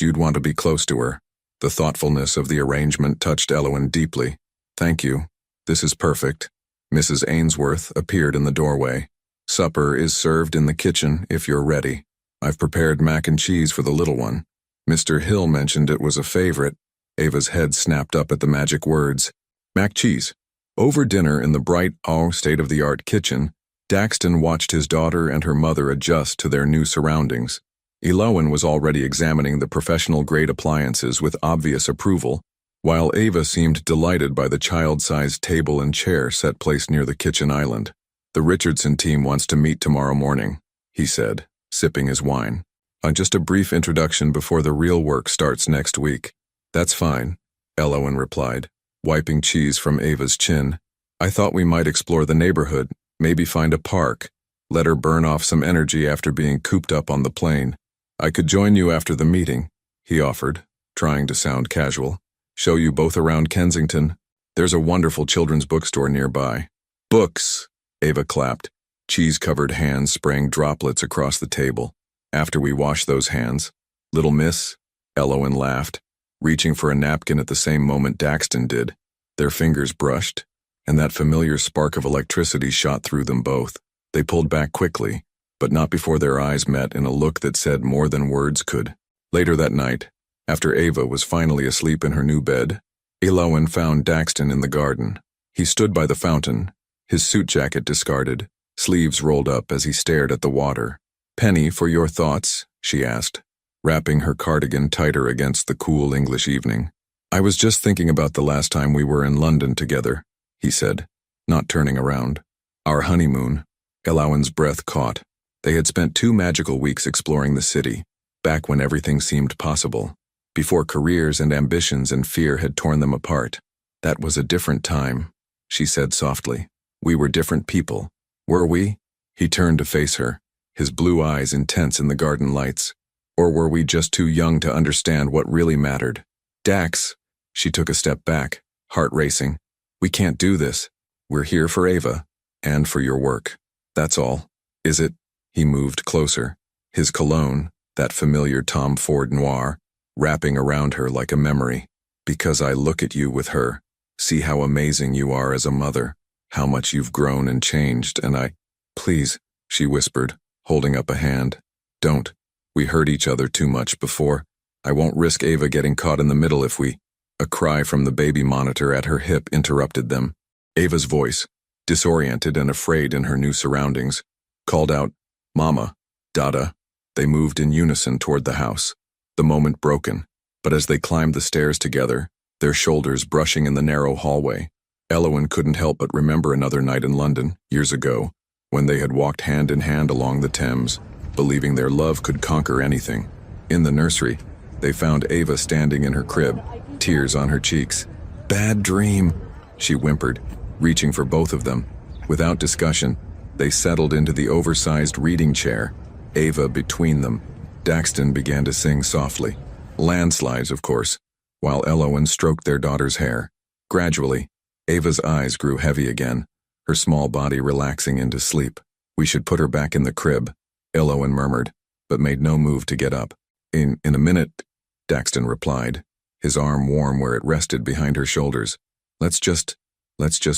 you'd want to be close to her." The thoughtfulness of the arrangement touched Elowen deeply. "Thank you. This is perfect." Mrs. Ainsworth appeared in the doorway. "Supper is served in the kitchen if you're ready. I've prepared mac and cheese for the little one. Mr. Hill mentioned it was a favorite." Ava's head snapped up at the magic words. "Mac cheese." Over dinner in the bright, state-of-the-art kitchen, Daxton watched his daughter and her mother adjust to their new surroundings. Elowen was already examining the professional-grade appliances with obvious approval, while Ava seemed delighted by the child-sized table and chair set placed near the kitchen island. "The Richardson team wants to meet tomorrow morning," he said, sipping his wine. Just a brief introduction before the real work starts next week." "That's fine," Elowen replied, wiping cheese from Ava's chin. "I thought we might explore the neighborhood, maybe find a park, let her burn off some energy after being cooped up on the plane. I could join you after the meeting," he offered, trying to sound casual. "Show you both around Kensington. There's a wonderful children's bookstore nearby." "Books!" Ava clapped, cheese-covered hands spraying droplets across the table. "After we wash those hands." "Little miss," Elowen laughed, reaching for a napkin at the same moment Daxton did. Their fingers brushed, and that familiar spark of electricity shot through them both. They pulled back quickly, but not before their eyes met in a look that said more than words could. Later that night, after Ava was finally asleep in her new bed, Elowen found Daxton in the garden. He stood by the fountain, his suit jacket discarded, sleeves rolled up as he stared at the water. "Penny, for your thoughts?" she asked, wrapping her cardigan tighter against the cool English evening. "I was just thinking about the last time we were in London together," he said, not turning around. "Our honeymoon." Elowen's breath caught. They had spent 2 magical weeks exploring the city, back when everything seemed possible, before careers and ambitions and fear had torn them apart. "That was a different time," she said softly. "We were different people. Were we?" He turned to face her, his blue eyes intense in the garden lights. "Or were we just too young to understand what really mattered?" "Dax," she took a step back, heart racing. "We can't do this. We're here for Ava, and for your work. That's all." "Is it?" He moved closer, his cologne, that familiar Tom Ford noir, wrapping around her like a memory. "Because I look at you with her, see how amazing you are as a mother, how much you've grown and changed, and I—" "Please," she whispered, holding up a hand. "Don't. We hurt each other too much before. I won't risk Ava getting caught in the middle if we—" A cry from the baby monitor at her hip interrupted them. Ava's voice, disoriented and afraid in her new surroundings, called out, "Mama, Dada." They moved in unison toward the house, the moment broken, but as they climbed the stairs together, their shoulders brushing in the narrow hallway, Elowen couldn't help but remember another night in London, years ago, when they had walked hand in hand along the Thames, believing their love could conquer anything. In the nursery, they found Ava standing in her crib, tears on her cheeks. "Bad dream," she whimpered, reaching for both of them. Without discussion, they settled into the oversized reading chair, Ava between them. Daxton began to sing softly. Landslides, of course, while Elowen stroked their daughter's hair. Gradually, Ava's eyes grew heavy again, her small body relaxing into sleep. "We should put her back in the crib," Elowen murmured, but made no move to get up. In a minute," Daxton replied, his arm warm where it rested behind her shoulders. Let's just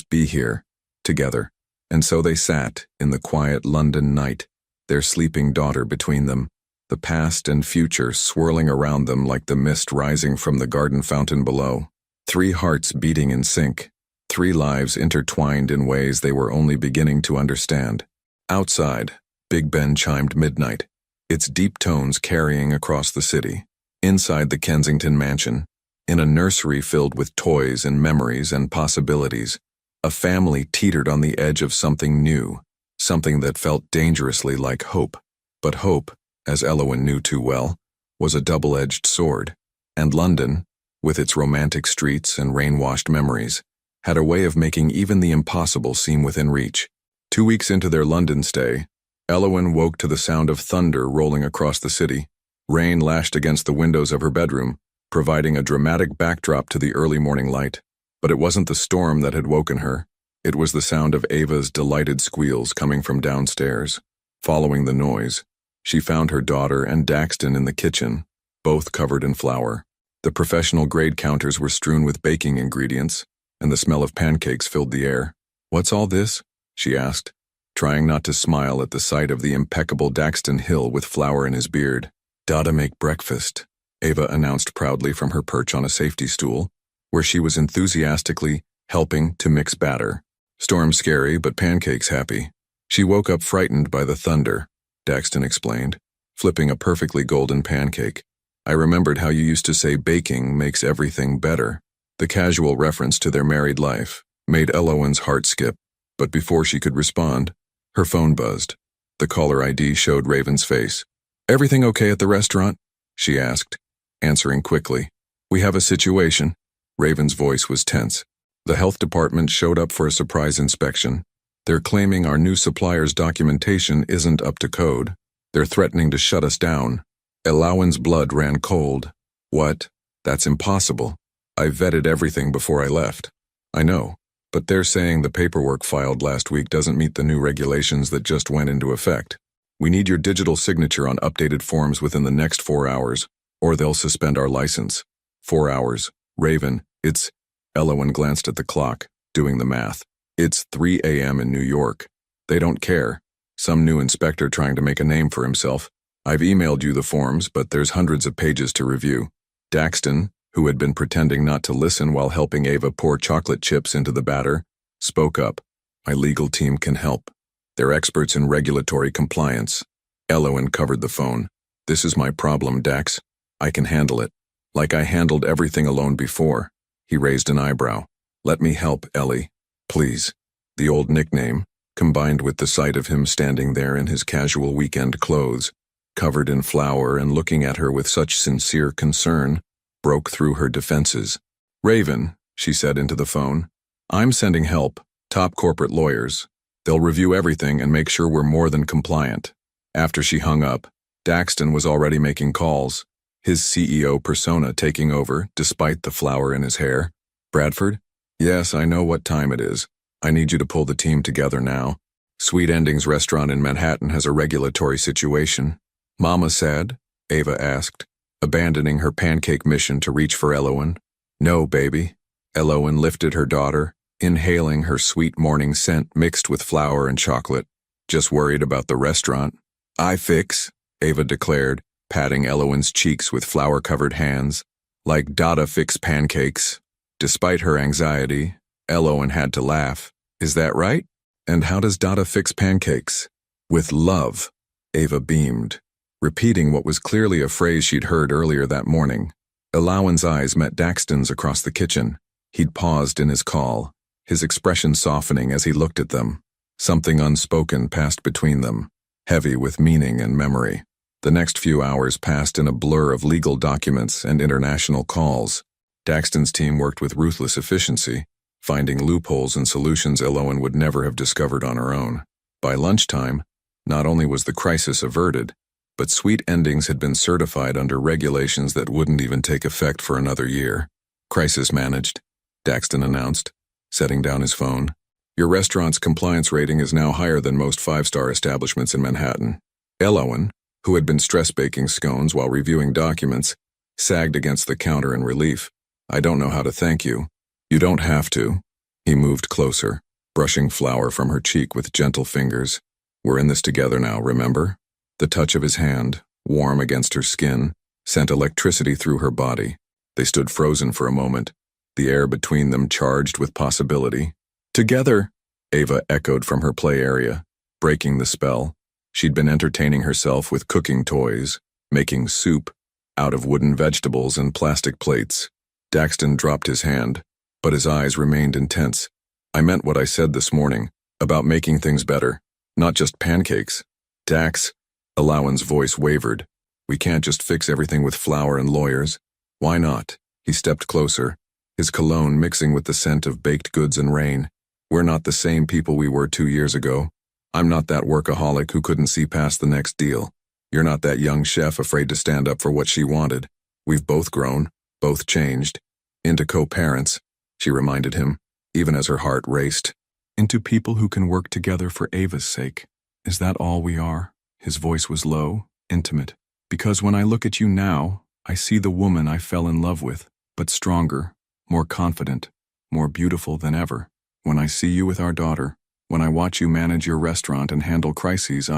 be here, together." And so they sat, in the quiet London night, their sleeping daughter between them, the past and future swirling around them like the mist rising from the garden fountain below. 3 hearts beating in sync, 3 lives intertwined in ways they were only beginning to understand. Outside, Big Ben chimed midnight, its deep tones carrying across the city. Inside the Kensington mansion, in a nursery filled with toys and memories and possibilities, a family teetered on the edge of something new, something that felt dangerously like hope. But hope, as Elowen knew too well, was a double-edged sword, and London, with its romantic streets and rain-washed memories, had a way of making even the impossible seem within reach. 2 weeks into their London stay, Elowen woke to the sound of thunder rolling across the city. Rain lashed against the windows of her bedroom, providing a dramatic backdrop to the early morning light. But it wasn't the storm that had woken her. It was the sound of Ava's delighted squeals coming from downstairs. Following the noise, she found her daughter and Daxton in the kitchen, both covered in flour. The professional grade counters were strewn with baking ingredients, and the smell of pancakes filled the air. "What's all this?" she asked, trying not to smile at the sight of the impeccable Daxton Hill with flour in his beard. "Dada make breakfast," Ava announced proudly from her perch on a safety stool, where she was enthusiastically helping to mix batter. "Storm scary, but pancakes happy." "She woke up frightened by the thunder," Daxton explained, flipping a perfectly golden pancake. "I remembered how you used to say baking makes everything better." The casual reference to their married life made Elowen's heart skip, but before she could respond, her phone buzzed. The caller ID showed Raven's face. "Everything okay at the restaurant?" she asked, answering quickly. "We have a situation." Raven's voice was tense. "The health department showed up for a surprise inspection. They're claiming our new supplier's documentation isn't up to code. They're threatening to shut us down." Elowen's blood ran cold. "What? That's impossible. I vetted everything before I left." "I know, but they're saying the paperwork filed last week doesn't meet the new regulations that just went into effect. We need your digital signature on updated forms within the next 4 hours, or they'll suspend our license." 4 hours. Raven, it's... Elowen glanced at the clock, doing the math. "It's 3 a.m. in New York. They don't care. Some new inspector trying to make a name for himself. I've emailed you the forms, but there's hundreds of pages to review. Daxton, who had been pretending not to listen while helping Ava pour chocolate chips into the batter, spoke up. My legal team can help. They're experts in regulatory compliance. Elowen covered the phone. This is my problem, Dax. I can handle it. Like I handled everything alone before. He raised an eyebrow. Let me help, Ellie. Please. The old nickname, combined with the sight of him standing there in his casual weekend clothes, covered in flour and looking at her with such sincere concern, broke through her defenses. Raven, she said into the phone, I'm sending help, top corporate lawyers. They'll review everything and make sure we're more than compliant. After she hung up, Daxton was already making calls, his CEO persona taking over despite the flour in his hair. Bradford? Yes, I know what time it is. I need you to pull the team together now. Sweet Endings restaurant in Manhattan has a regulatory situation. Mama sad? Ava asked, abandoning her pancake mission to reach for Elowen. No, baby. Elowen lifted her daughter, inhaling her sweet morning scent mixed with flour and chocolate. Just worried about the restaurant. I fix, Ava declared, patting Elowen's cheeks with flour-covered hands. Like Dada fix pancakes. Despite her anxiety, Elowen had to laugh. Is that right? And how does Dada fix pancakes? With love, Ava beamed, repeating what was clearly a phrase she'd heard earlier that morning. Elowen's eyes met Daxton's across the kitchen. He'd paused in his call, his expression softening as he looked at them. Something unspoken passed between them, heavy with meaning and memory. The next few hours passed in a blur of legal documents and international calls. Daxton's team worked with ruthless efficiency, finding loopholes and solutions Elowen would never have discovered on her own. By lunchtime, not only was the crisis averted, but Sweet Endings had been certified under regulations that wouldn't even take effect for another year. Crisis managed, Daxton announced, setting down his phone. Your restaurant's compliance rating is now higher than most five-star establishments in Manhattan. Elowen, who had been stress-baking scones while reviewing documents, sagged against the counter in relief. I don't know how to thank you. You don't have to. He moved closer, brushing flour from her cheek with gentle fingers. We're in this together now, remember? The touch of his hand, warm against her skin, sent electricity through her body. They stood frozen for a moment, the air between them charged with possibility. Together, Ava echoed from her play area, breaking the spell. She'd been entertaining herself with cooking toys, making soup out of wooden vegetables and plastic plates. Daxton dropped his hand, but his eyes remained intense. I meant what I said this morning, about making things better, not just pancakes. Dax, Elowen's voice wavered. We can't just fix everything with flour and lawyers. Why not? He stepped closer, his cologne mixing with the scent of baked goods and rain. We're not the same people we were 2 years ago. I'm not that workaholic who couldn't see past the next deal. You're not that young chef afraid to stand up for what she wanted. We've both grown, both changed. Into co-parents, she reminded him, even as her heart raced. Into people who can work together for Ava's sake. Is that all we are? His voice was low, intimate. Because when I look at you now, I see the woman I fell in love with, but stronger, more confident, more beautiful than ever. When I see you with our daughter, when I watch you manage your restaurant and handle crises,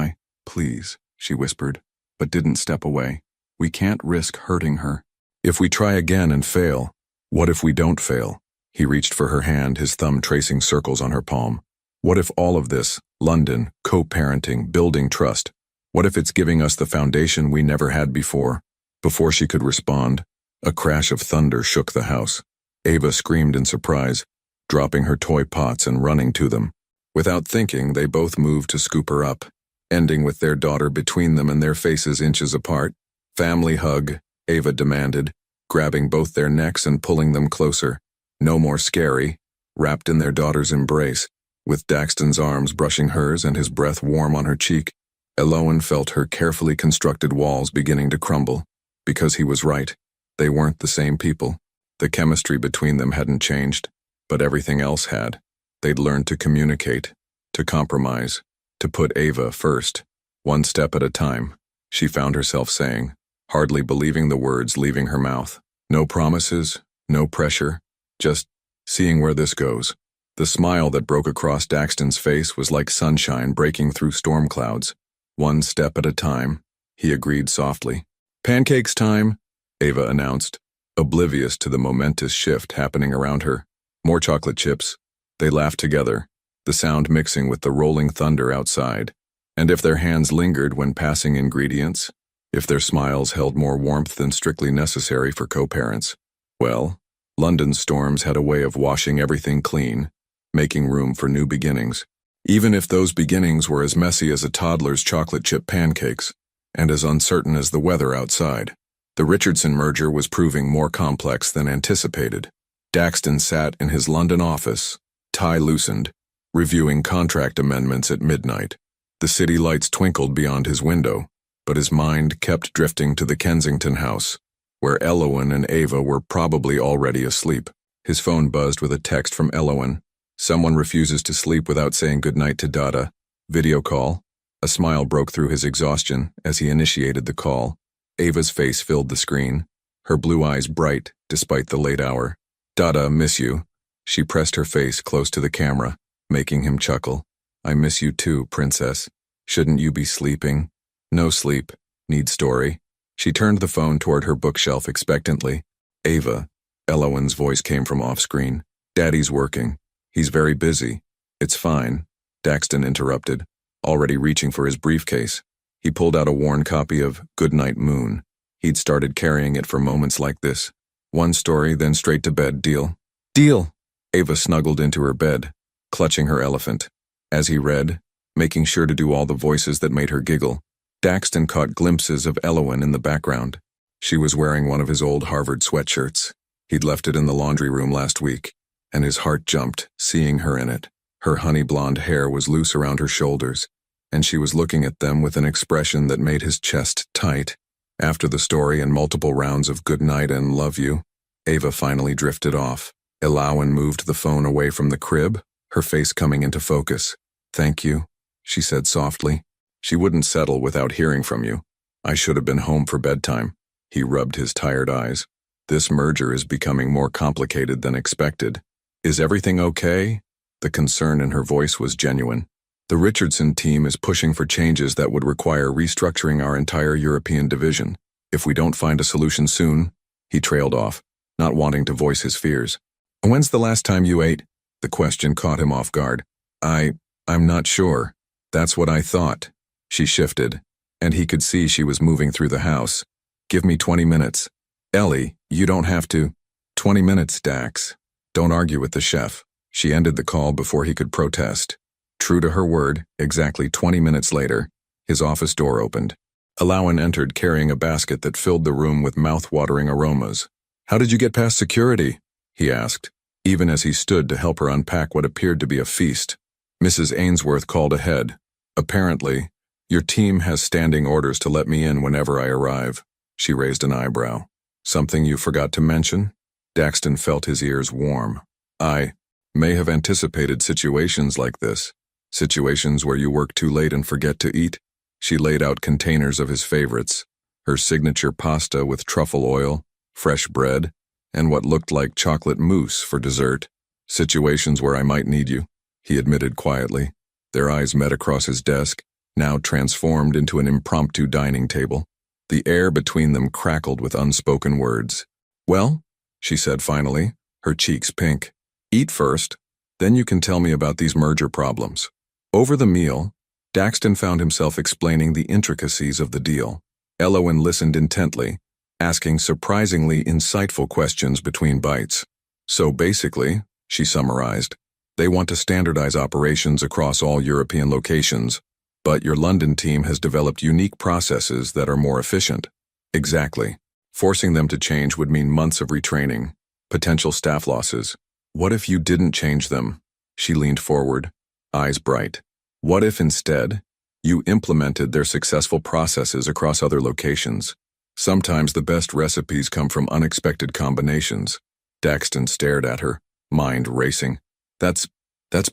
please, she whispered, but didn't step away. We can't risk hurting her. If we try again and fail, what if we don't fail? He reached for her hand, his thumb tracing circles on her palm. What if all of this, London, co-parenting, building trust, what if it's giving us the foundation we never had before? Before she could respond, a crash of thunder shook the house. Ava screamed in surprise, dropping her toy pots and running to them. Without thinking, they both moved to scoop her up, ending with their daughter between them and their faces inches apart. Family hug, Ava demanded, grabbing both their necks and pulling them closer. No more scary, wrapped in their daughter's embrace, with Daxton's arms brushing hers and his breath warm on her cheek. Elowen felt her carefully constructed walls beginning to crumble. Because he was right. They weren't the same people. The chemistry between them hadn't changed, but everything else had. They'd learned to communicate, to compromise, to put Ava first, one step at a time, she found herself saying, hardly believing the words leaving her mouth. No promises, no pressure, just seeing where this goes. The smile that broke across Daxton's face was like sunshine breaking through storm clouds. One step at a time, he agreed softly. Pancakes time, Ava announced, oblivious to the momentous shift happening around her. More chocolate chips. They laughed together, the sound mixing with the rolling thunder outside. And if their hands lingered when passing ingredients, if their smiles held more warmth than strictly necessary for co-parents, well, London's storms had a way of washing everything clean, making room for new beginnings. Even if those beginnings were as messy as a toddler's chocolate chip pancakes, and as uncertain as the weather outside. The Richardson merger was proving more complex than anticipated. Daxton sat in his London office, tie loosened, reviewing contract amendments at midnight. The city lights twinkled beyond his window, but his mind kept drifting to the Kensington house, where Elowen and Ava were probably already asleep. His phone buzzed with a text from Elowen. Someone refuses to sleep without saying goodnight to Dada. Video call. A smile broke through his exhaustion as he initiated the call. Ava's face filled the screen, her blue eyes bright despite the late hour. Dada, miss you. She pressed her face close to the camera, making him chuckle. I miss you too, princess. Shouldn't you be sleeping? No sleep. Need story. She turned the phone toward her bookshelf expectantly. Ava. Elowen's voice came from off-screen. Daddy's working. He's very busy. It's fine. Daxton interrupted, already reaching for his briefcase. He pulled out a worn copy of Goodnight Moon. He'd started carrying it for moments like this. One story, then straight to bed, deal? Deal! Ava snuggled into her bed, clutching her elephant. As he read, making sure to do all the voices that made her giggle, Daxton caught glimpses of Elowen in the background. She was wearing one of his old Harvard sweatshirts. He'd left it in the laundry room last week, and his heart jumped, seeing her in it. Her honey blonde hair was loose around her shoulders, and she was looking at them with an expression that made his chest tight. After the story and multiple rounds of good night and love you, Ava finally drifted off. Elowen moved the phone away from the crib, her face coming into focus. Thank you, she said softly. She wouldn't settle without hearing from you. I should have been home for bedtime. He rubbed his tired eyes. This merger is becoming more complicated than expected. Is everything okay? The concern in her voice was genuine. The Richardson team is pushing for changes that would require restructuring our entire European division. If we don't find a solution soon, he trailed off, not wanting to voice his fears. When's the last time you ate? The question caught him off guard. I'm not sure. That's what I thought. She shifted, and he could see she was moving through the house. Give me 20 minutes. Ellie, you don't have to. 20 minutes, Dax. Don't argue with the chef. She ended the call before he could protest. True to her word, exactly 20 minutes later, his office door opened. Elowen entered carrying a basket that filled the room with mouth-watering aromas. How did you get past security? He asked, even as he stood to help her unpack what appeared to be a feast. Mrs. Ainsworth called ahead. Apparently, your team has standing orders to let me in whenever I arrive. She raised an eyebrow. Something you forgot to mention? Daxton felt his ears warm. I may have anticipated situations like this. Situations where you work too late and forget to eat. She laid out containers of his favorites, her signature pasta with truffle oil, fresh bread, and what looked like chocolate mousse for dessert. Situations where I might need you, he admitted quietly. Their eyes met across his desk, now transformed into an impromptu dining table. The air between them crackled with unspoken words. Well, she said finally, her cheeks pink. Eat first, then you can tell me about these merger problems. Over the meal, Daxton found himself explaining the intricacies of the deal. Elowen listened intently, asking surprisingly insightful questions between bites. So basically, she summarized, they want to standardize operations across all European locations, but your London team has developed unique processes that are more efficient. Exactly. Forcing them to change would mean months of retraining, potential staff losses. What if you didn't change them? She leaned forward, eyes bright. What if instead, you implemented their successful processes across other locations? Sometimes the best recipes come from unexpected combinations. Daxton stared at her, mind racing. That's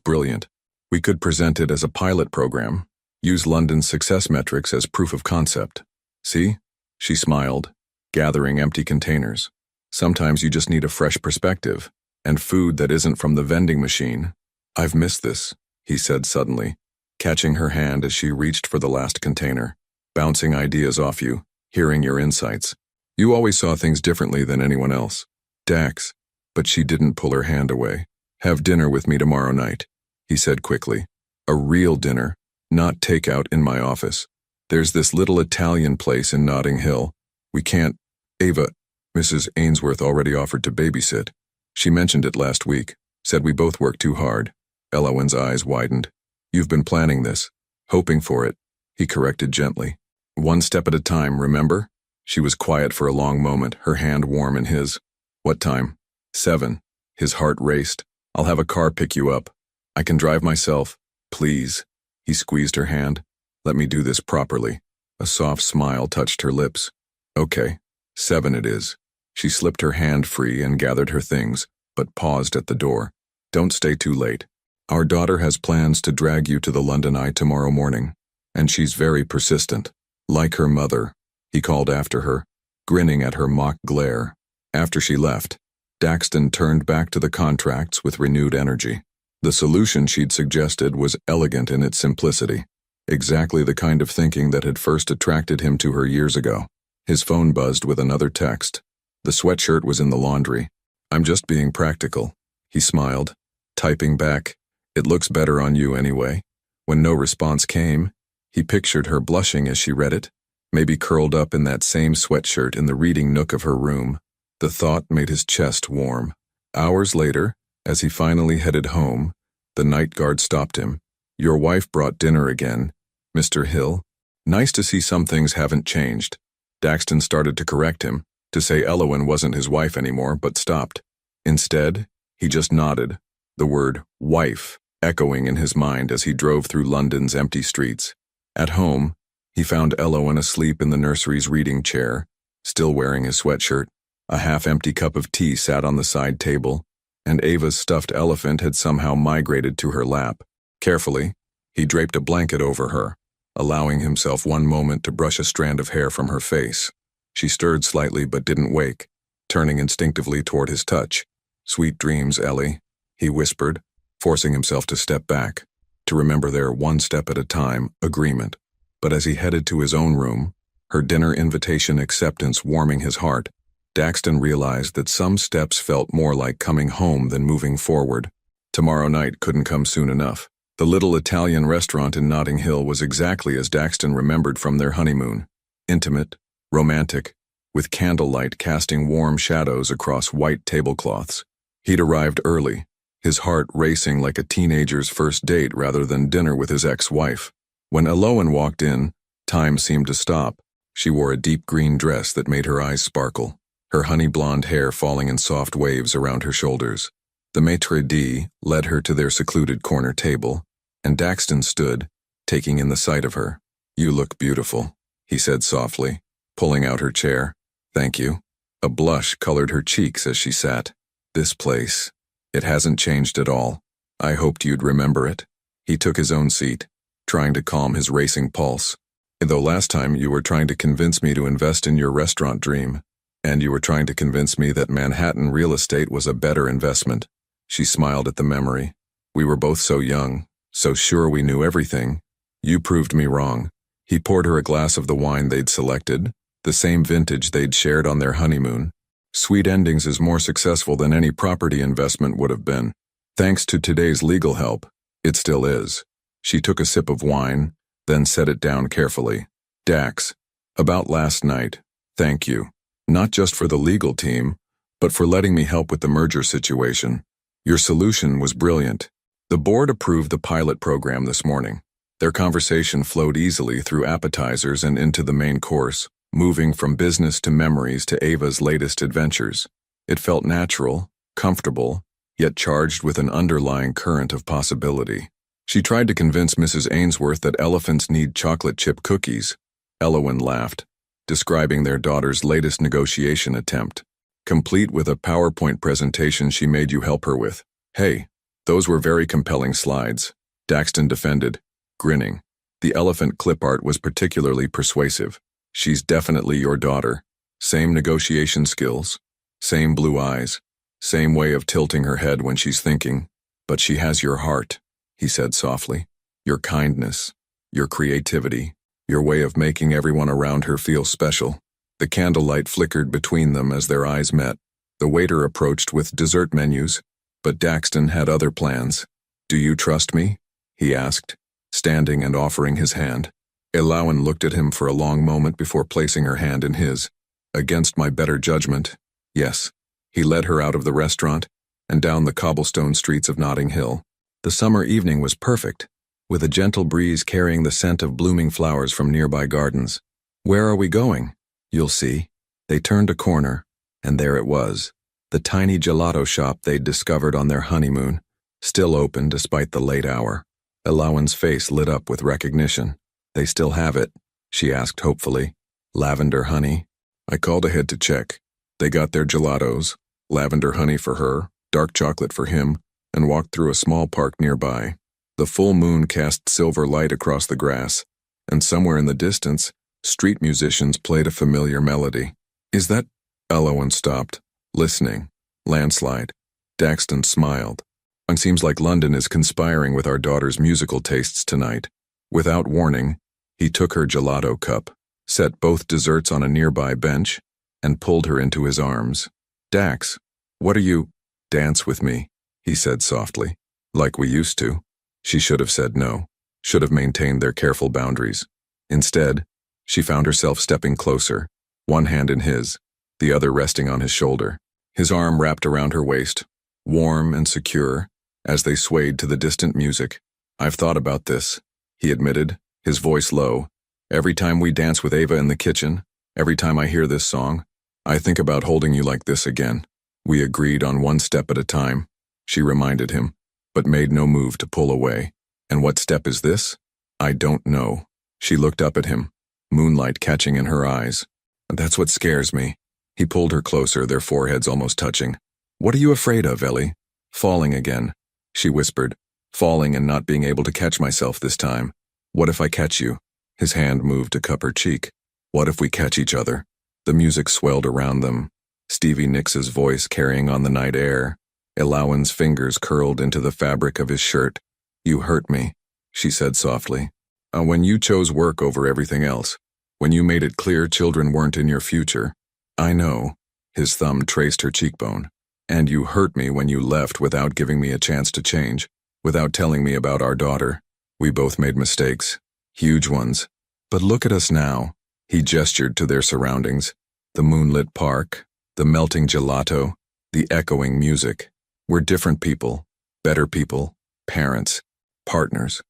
brilliant. We could present it as a pilot program. Use London's success metrics as proof of concept. See? She smiled, gathering empty containers. Sometimes you just need a fresh perspective, and food that isn't from the vending machine. I've missed this, he said suddenly, catching her hand as she reached for the last container. Bouncing ideas off you, hearing your insights. You always saw things differently than anyone else. Dax. But she didn't pull her hand away. Have dinner with me tomorrow night, he said quickly. A real dinner, not takeout in my office. There's this little Italian place in Notting Hill. We can't. Ava, Mrs. Ainsworth already offered to babysit. She mentioned it last week, said we both work too hard. Elowen's eyes widened. You've been planning this, hoping for it, he corrected gently. One step at a time, remember? She was quiet for a long moment, her hand warm in his. What time? 7. His heart raced. I'll have a car pick you up. I can drive myself. Please. He squeezed her hand. Let me do this properly. A soft smile touched her lips. Okay. 7 it is. She slipped her hand free and gathered her things, but paused at the door. Don't stay too late. Our daughter has plans to drag you to the London Eye tomorrow morning, and she's very persistent. Like her mother, he called after her, grinning at her mock glare. After she left, Daxton turned back to the contracts with renewed energy. The solution she'd suggested was elegant in its simplicity, exactly the kind of thinking that had first attracted him to her years ago. His phone buzzed with another text. The sweatshirt was in the laundry. I'm just being practical, he smiled, typing back, it looks better on you anyway. When no response came, he pictured her blushing as she read it, maybe curled up in that same sweatshirt in the reading nook of her room. The thought made his chest warm. Hours later, as he finally headed home, the night guard stopped him. Your wife brought dinner again, Mr. Hill. Nice to see some things haven't changed. Daxton started to correct him, to say Elowen wasn't his wife anymore, but stopped. Instead, he just nodded, the word wife echoing in his mind as he drove through London's empty streets. At home, he found Elowen asleep in the nursery's reading chair, still wearing his sweatshirt. A half-empty cup of tea sat on the side table, and Ava's stuffed elephant had somehow migrated to her lap. Carefully, he draped a blanket over her, allowing himself one moment to brush a strand of hair from her face. She stirred slightly but didn't wake, turning instinctively toward his touch. Sweet dreams, Ellie, he whispered, forcing himself to step back, to remember their one step at a time agreement. But as he headed to his own room, her dinner invitation acceptance warming his heart, Daxton realized that some steps felt more like coming home than moving forward. Tomorrow night couldn't come soon enough. The little Italian restaurant in Notting Hill was exactly as Daxton remembered from their honeymoon. Intimate, romantic, with candlelight casting warm shadows across white tablecloths. He'd arrived early, his heart racing like a teenager's first date rather than dinner with his ex-wife. When Elowen walked in, time seemed to stop. She wore a deep green dress that made her eyes sparkle, her honey blonde hair falling in soft waves around her shoulders. The maitre d' led her to their secluded corner table, and Daxton stood, taking in the sight of her. You look beautiful, he said softly, pulling out her chair. Thank you. A blush colored her cheeks as she sat. This place, it hasn't changed at all. I hoped you'd remember it. He took his own seat, trying to calm his racing pulse. Though last time you were trying to convince me to invest in your restaurant dream, and you were trying to convince me that Manhattan real estate was a better investment. She smiled at the memory. We were both so young, so sure we knew everything. You proved me wrong. He poured her a glass of the wine they'd selected, the same vintage they'd shared on their honeymoon. Sweet Endings is more successful than any property investment would have been. Thanks to today's legal help, it still is. She took a sip of wine, then set it down carefully. Dax, about last night, thank you. Not just for the legal team, but for letting me help with the merger situation. Your solution was brilliant. The board approved the pilot program this morning. Their conversation flowed easily through appetizers and into the main course, moving from business to memories to Ava's latest adventures. It felt natural, comfortable, yet charged with an underlying current of possibility. She tried to convince Mrs. Ainsworth that elephants need chocolate chip cookies. Elowen laughed, describing their daughter's latest negotiation attempt, complete with a PowerPoint presentation she made you help her with. Hey, those were very compelling slides, Daxton defended, grinning. The elephant clip art was particularly persuasive. She's definitely your daughter. Same negotiation skills, same blue eyes, same way of tilting her head when she's thinking. But she has your heart, he said softly. Your kindness, your creativity, your way of making everyone around her feel special. The candlelight flickered between them as their eyes met. The waiter approached with dessert menus, but Daxton had other plans. Do you trust me? He asked, standing and offering his hand. Elowen looked at him for a long moment before placing her hand in his. Against my better judgment, yes. He led her out of the restaurant and down the cobblestone streets of Notting Hill. The summer evening was perfect, with a gentle breeze carrying the scent of blooming flowers from nearby gardens. Where are we going? You'll see. They turned a corner, and there it was, the tiny gelato shop they'd discovered on their honeymoon, still open despite the late hour. Elowen's face lit up with recognition. They still have it, she asked hopefully. Lavender honey? I called ahead to check. They got their gelatos, lavender honey for her, dark chocolate for him, and walked through a small park nearby. The full moon cast silver light across the grass, and somewhere in the distance, street musicians played a familiar melody. Is that? Elowen stopped, listening. Landslide. Daxton smiled. It seems like London is conspiring with our daughter's musical tastes tonight. Without warning, he took her gelato cup, set both desserts on a nearby bench, and pulled her into his arms. Dax, what are you? Dance with me, he said softly. Like we used to. She should have said no, should have maintained their careful boundaries. Instead, she found herself stepping closer, one hand in his, the other resting on his shoulder. His arm wrapped around her waist, warm and secure, as they swayed to the distant music. I've thought about this, he admitted, his voice low. Every time we dance with Ava in the kitchen, every time I hear this song, I think about holding you like this again. We agreed on one step at a time, she reminded him, but made no move to pull away. And what step is this? I don't know. She looked up at him, moonlight catching in her eyes. That's what scares me. He pulled her closer, their foreheads almost touching. What are you afraid of, Ellie? Falling again, she whispered. Falling and not being able to catch myself this time. What if I catch you? His hand moved to cup her cheek. What if we catch each other? The music swelled around them, Stevie Nicks' voice carrying on the night air. Elowen's fingers curled into the fabric of his shirt. You hurt me, she said softly. When you chose work over everything else, when you made it clear children weren't in your future. I know, his thumb traced her cheekbone. And you hurt me when you left without giving me a chance to change, without telling me about our daughter. We both made mistakes, huge ones. But look at us now. He gestured to their surroundings, the moonlit park, the melting gelato, the echoing music. We're different people, better people, parents, partners,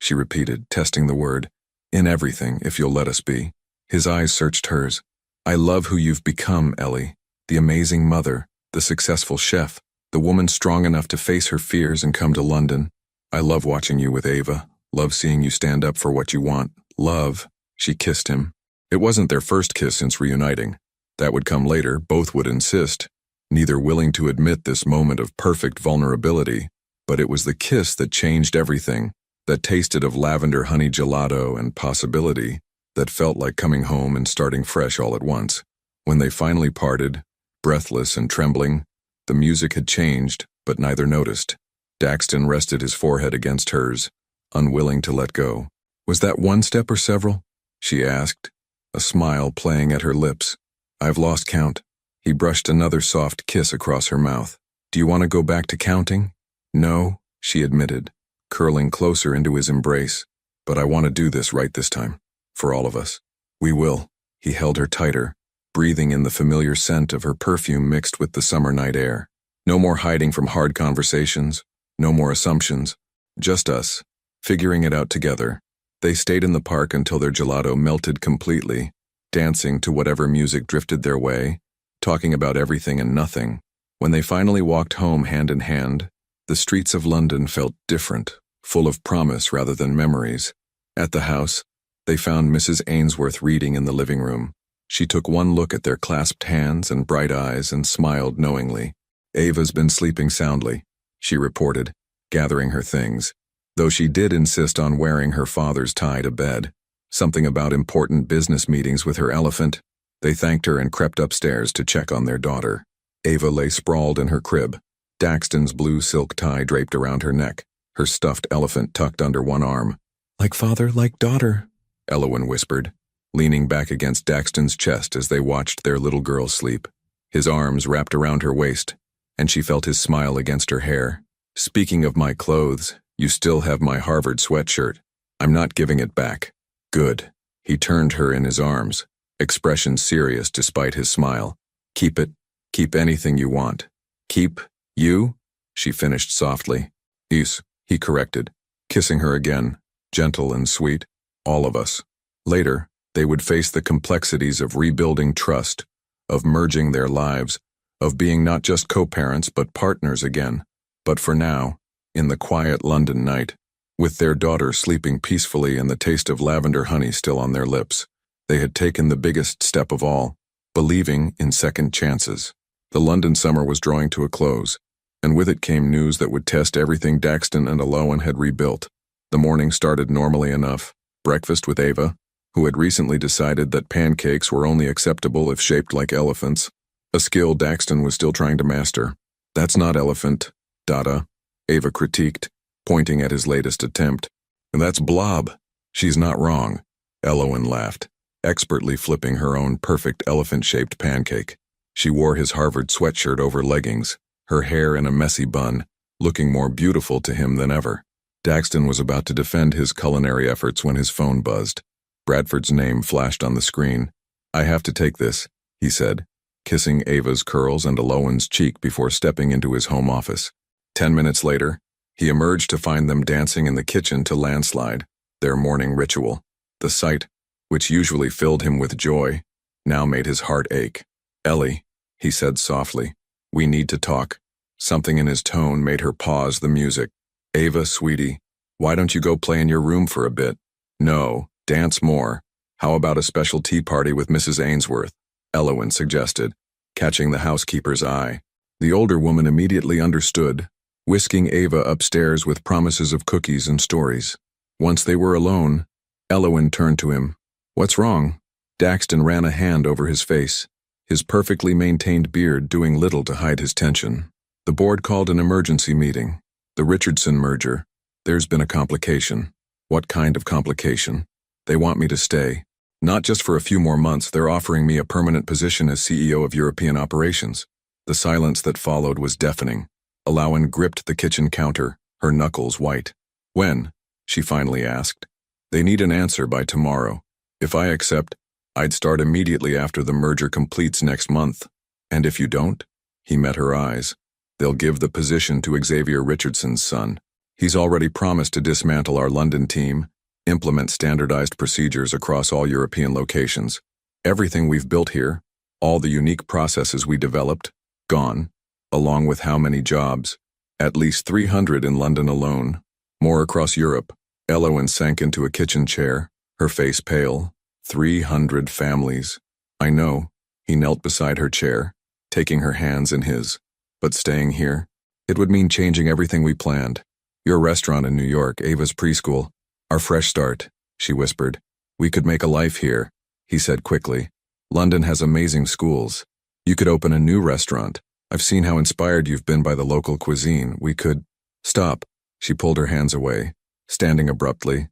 she repeated, testing the word. In everything, if you'll let us be. His eyes searched hers. I love who you've become, Ellie. The amazing mother, the successful chef, the woman strong enough to face her fears and come to London. I love watching you with Ava, love seeing you stand up for what you want, love. She kissed him. It wasn't their first kiss since reuniting. That would come later, both would insist, neither willing to admit this moment of perfect vulnerability, but it was the kiss that changed everything, that tasted of lavender honey gelato and possibility, that felt like coming home and starting fresh all at once. When they finally parted, breathless and trembling, the music had changed, but neither noticed. Daxton rested his forehead against hers, unwilling to let go. Was that one step or several? She asked, a smile playing at her lips. I've lost count. He brushed another soft kiss across her mouth. Do you want to go back to counting? No, she admitted, curling closer into his embrace. But I want to do this right this time. For all of us. We will. He held her tighter, breathing in the familiar scent of her perfume mixed with the summer night air. No more hiding from hard conversations, no more assumptions. Just us, figuring it out together. They stayed in the park until their gelato melted completely, dancing to whatever music drifted their way, talking about everything and nothing. When they finally walked home hand in hand, the streets of London felt different, full of promise rather than memories. At the house, they found Mrs. Ainsworth reading in the living room. She took one look at their clasped hands and bright eyes and smiled knowingly. Ava's been sleeping soundly, she reported, gathering her things, though she did insist on wearing her father's tie to bed. Something about important business meetings with her elephant. They thanked her and crept upstairs to check on their daughter. Ava lay sprawled in her crib, Daxton's blue silk tie draped around her neck, her stuffed elephant tucked under one arm. "Like father, like daughter," Elowen whispered, leaning back against Daxton's chest as they watched their little girl sleep. His arms wrapped around her waist, and she felt his smile against her hair. "Speaking of my clothes, you still have my Harvard sweatshirt. I'm not giving it back." "Good." He turned her in his arms, expression serious despite his smile. "Keep it. Keep anything you want." "Keep you?" she finished softly. "Is," he corrected, kissing her again, gentle and sweet. "All of us." Later, they would face the complexities of rebuilding trust, of merging their lives, of being not just co-parents but partners again. But for now, in the quiet London night, with their daughter sleeping peacefully and the taste of lavender honey still on their lips, they had taken the biggest step of all, believing in second chances. The London summer was drawing to a close, and with it came news that would test everything Daxton and Elowen had rebuilt. The morning started normally enough. Breakfast with Ava, who had recently decided that pancakes were only acceptable if shaped like elephants, a skill Daxton was still trying to master. "That's not elephant, Dada," Ava critiqued, pointing at his latest attempt. "And that's blob." "She's not wrong," Elowen laughed, expertly flipping her own perfect elephant-shaped pancake. She wore his Harvard sweatshirt over leggings, her hair in a messy bun, looking more beautiful to him than ever. Daxton was about to defend his culinary efforts when his phone buzzed. Bradford's name flashed on the screen. "I have to take this," he said, kissing Ava's curls and Elowen's cheek before stepping into his home office. 10 minutes later, he emerged to find them dancing in the kitchen to Landslide, their morning ritual. The sight, which usually filled him with joy, now made his heart ache. "Ellie," he said softly, "we need to talk." Something in his tone made her pause the music. "Ava, sweetie, why don't you go play in your room for a bit?" "No, dance more. How about a special tea party with Mrs. Ainsworth?" Elowen suggested, catching the housekeeper's eye. The older woman immediately understood, whisking Ava upstairs with promises of cookies and stories. Once they were alone, Elowen turned to him. "What's wrong?" Daxton ran a hand over his face, his perfectly maintained beard doing little to hide his tension. "The board called an emergency meeting. The Richardson merger. There's been a complication." "What kind of complication?" "They want me to stay. Not just for a few more months, they're offering me a permanent position as CEO of European operations." The silence that followed was deafening. Elowen gripped the kitchen counter, her knuckles white. "When?" she finally asked. "They need an answer by tomorrow. If I accept, I'd start immediately after the merger completes next month. And if you don't?" He met her eyes. "They'll give the position to Xavier Richardson's son. He's already promised to dismantle our London team, implement standardized procedures across all European locations. Everything we've built here, all the unique processes we developed, gone, along with how many jobs? At least 300 in London alone. More across Europe." Elowen sank into a kitchen chair, her face pale. 300 families. "I know." He knelt beside her chair, taking her hands in his. "But staying here? It would mean changing everything we planned. Your restaurant in New York, Ava's preschool, our fresh start," she whispered. "We could make a life here," he said quickly. "London has amazing schools. You could open a new restaurant. I've seen how inspired you've been by the local cuisine. We could—" "Stop." She pulled her hands away, standing abruptly.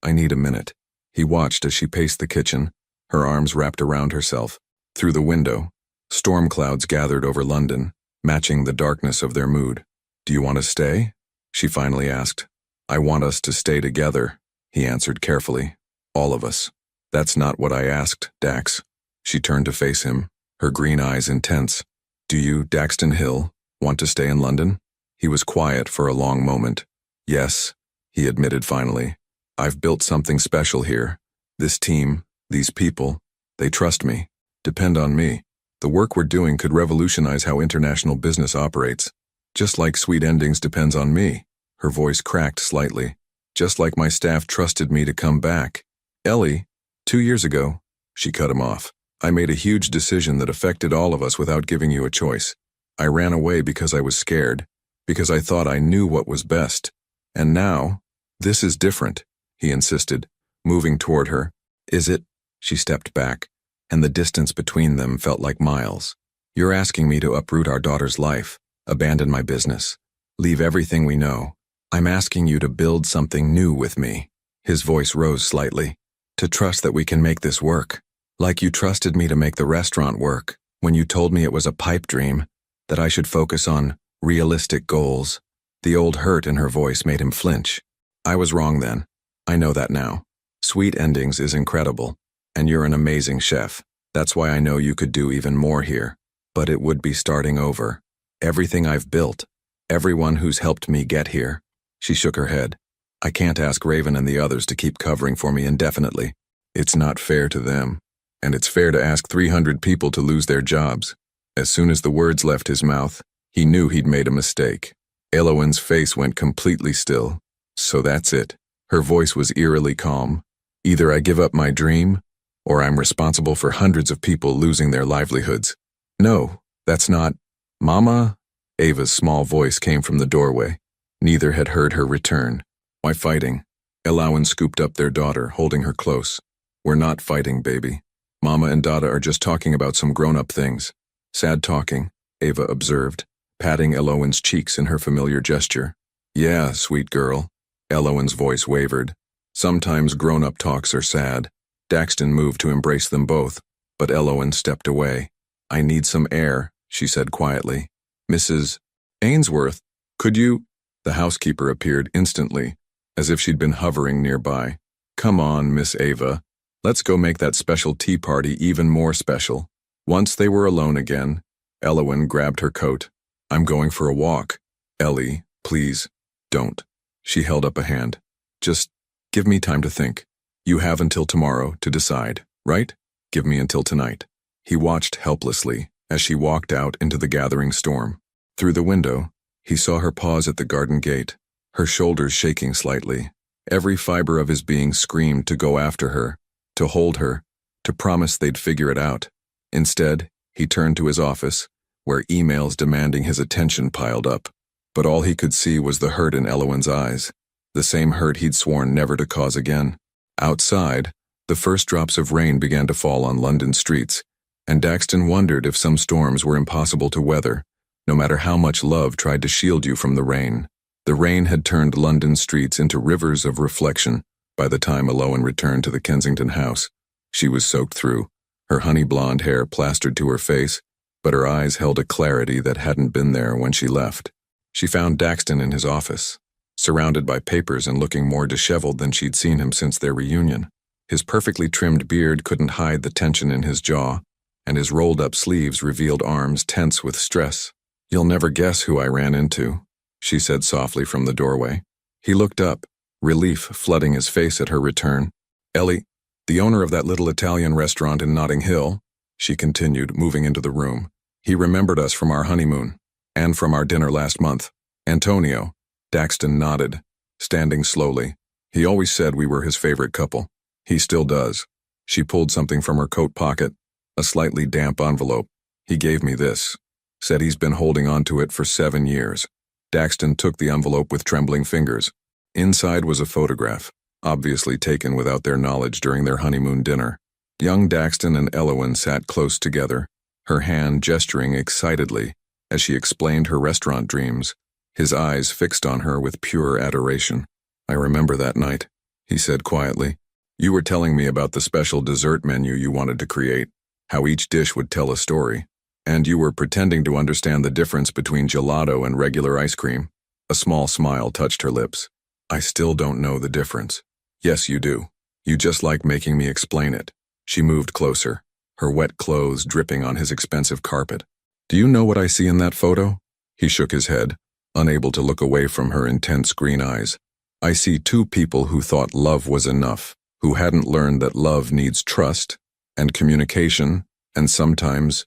I need a minute." He watched as she paced the kitchen, her arms wrapped around herself. Through the window, storm clouds gathered over London, matching the darkness of their mood. "Do you want to stay?" she finally asked. "I want us to stay together," he answered carefully. "All of us." "That's not what I asked, Dax." She turned to face him, her green eyes intense. "Do you, Daxton Hill, want to stay in London?" He was quiet for a long moment. "Yes," he admitted finally. "I've built something special here. This team, these people, they trust me, depend on me. The work we're doing could revolutionize how international business operates. Just like Sweet Endings depends on me." Her voice cracked slightly. "Just like my staff trusted me to come back. Ellie, 2 years ago," she cut him off, "I made a huge decision that affected all of us without giving you a choice. I ran away because I was scared, because I thought I knew what was best. And now, this is different," he insisted, moving toward her. "Is it?" She stepped back, and the distance between them felt like miles. "You're asking me to uproot our daughter's life. Abandon my business. Leave everything we know. I'm asking you to build something new with me." His voice rose slightly. "To trust that we can make this work. Like you trusted me to make the restaurant work when you told me it was a pipe dream, that I should focus on realistic goals." The old hurt in her voice made him flinch. "I was wrong then. I know that now. Sweet Endings is incredible, and you're an amazing chef. That's why I know you could do even more here. But it would be starting over. Everything I've built, everyone who's helped me get here." She shook her head. "I can't ask Raven and the others to keep covering for me indefinitely. It's not fair to them. And it's fair to ask 300 people to lose their jobs." As soon as the words left his mouth, he knew he'd made a mistake. Elowen's face went completely still. "So that's it." Her voice was eerily calm. "Either I give up my dream, or I'm responsible for hundreds of people losing their livelihoods." "No, that's not—" "Mama?" Ava's small voice came from the doorway. Neither had heard her return. "Why fighting?" Elowen scooped up their daughter, holding her close. "We're not fighting, baby. Mama and Dada are just talking about some grown-up things." "Sad talking," Ava observed, patting Elowen's cheeks in her familiar gesture. "Yeah, sweet girl." Elowen's voice wavered. "Sometimes grown-up talks are sad." Daxton moved to embrace them both, but Elowen stepped away. "I need some air," she said quietly. "Mrs. Ainsworth, could you—" The housekeeper appeared instantly, as if she'd been hovering nearby. "Come on, Miss Ava. Let's go make that special tea party even more special." Once they were alone again, Elowen grabbed her coat. "I'm going for a walk. Ellie, please, don't." She held up a hand. "Just give me time to think. You have until tomorrow to decide, right? Give me until tonight." He watched helplessly as she walked out into the gathering storm. Through the window, he saw her pause at the garden gate, her shoulders shaking slightly. Every fiber of his being screamed to go after her, to hold her, to promise they'd figure it out. Instead, he turned to his office, where emails demanding his attention piled up. But all he could see was the hurt in Elowen's eyes, the same hurt he'd sworn never to cause again. Outside, the first drops of rain began to fall on London streets, and Daxton wondered if some storms were impossible to weather, no matter how much love tried to shield you from the rain. The rain had turned London streets into rivers of reflection by the time Elowen returned to the Kensington house. She was soaked through, her honey blonde hair plastered to her face, but her eyes held a clarity that hadn't been there when she left. She found Daxton in his office, surrounded by papers and looking more disheveled than she'd seen him since their reunion. His perfectly trimmed beard couldn't hide the tension in his jaw, and his rolled-up sleeves revealed arms tense with stress. "You'll never guess who I ran into," she said softly from the doorway. He looked up, relief flooding his face at her return. "Ellie, the owner of that little Italian restaurant in Notting Hill," she continued, moving into the room. "He remembered us from our honeymoon, and from our dinner last month. Antonio." Daxton nodded, standing slowly. "He always said we were his favorite couple. He still does." She pulled something from her coat pocket, a slightly damp envelope. "He gave me this. Said he's been holding on to it for 7 years. Daxton took the envelope with trembling fingers. Inside was a photograph, obviously taken without their knowledge during their honeymoon dinner. Young Daxton and Elowen sat close together, her hand gesturing excitedly as she explained her restaurant dreams, his eyes fixed on her with pure adoration. "I remember that night," he said quietly. "You were telling me about the special dessert menu you wanted to create, how each dish would tell a story. And you were pretending to understand the difference between gelato and regular ice cream." A small smile touched her lips. "I still don't know the difference." "Yes, you do. You just like making me explain it." She moved closer, her wet clothes dripping on his expensive carpet. "Do you know what I see in that photo?" He shook his head, unable to look away from her intense green eyes. "I see 2 people who thought love was enough, who hadn't learned that love needs trust and communication, and sometimes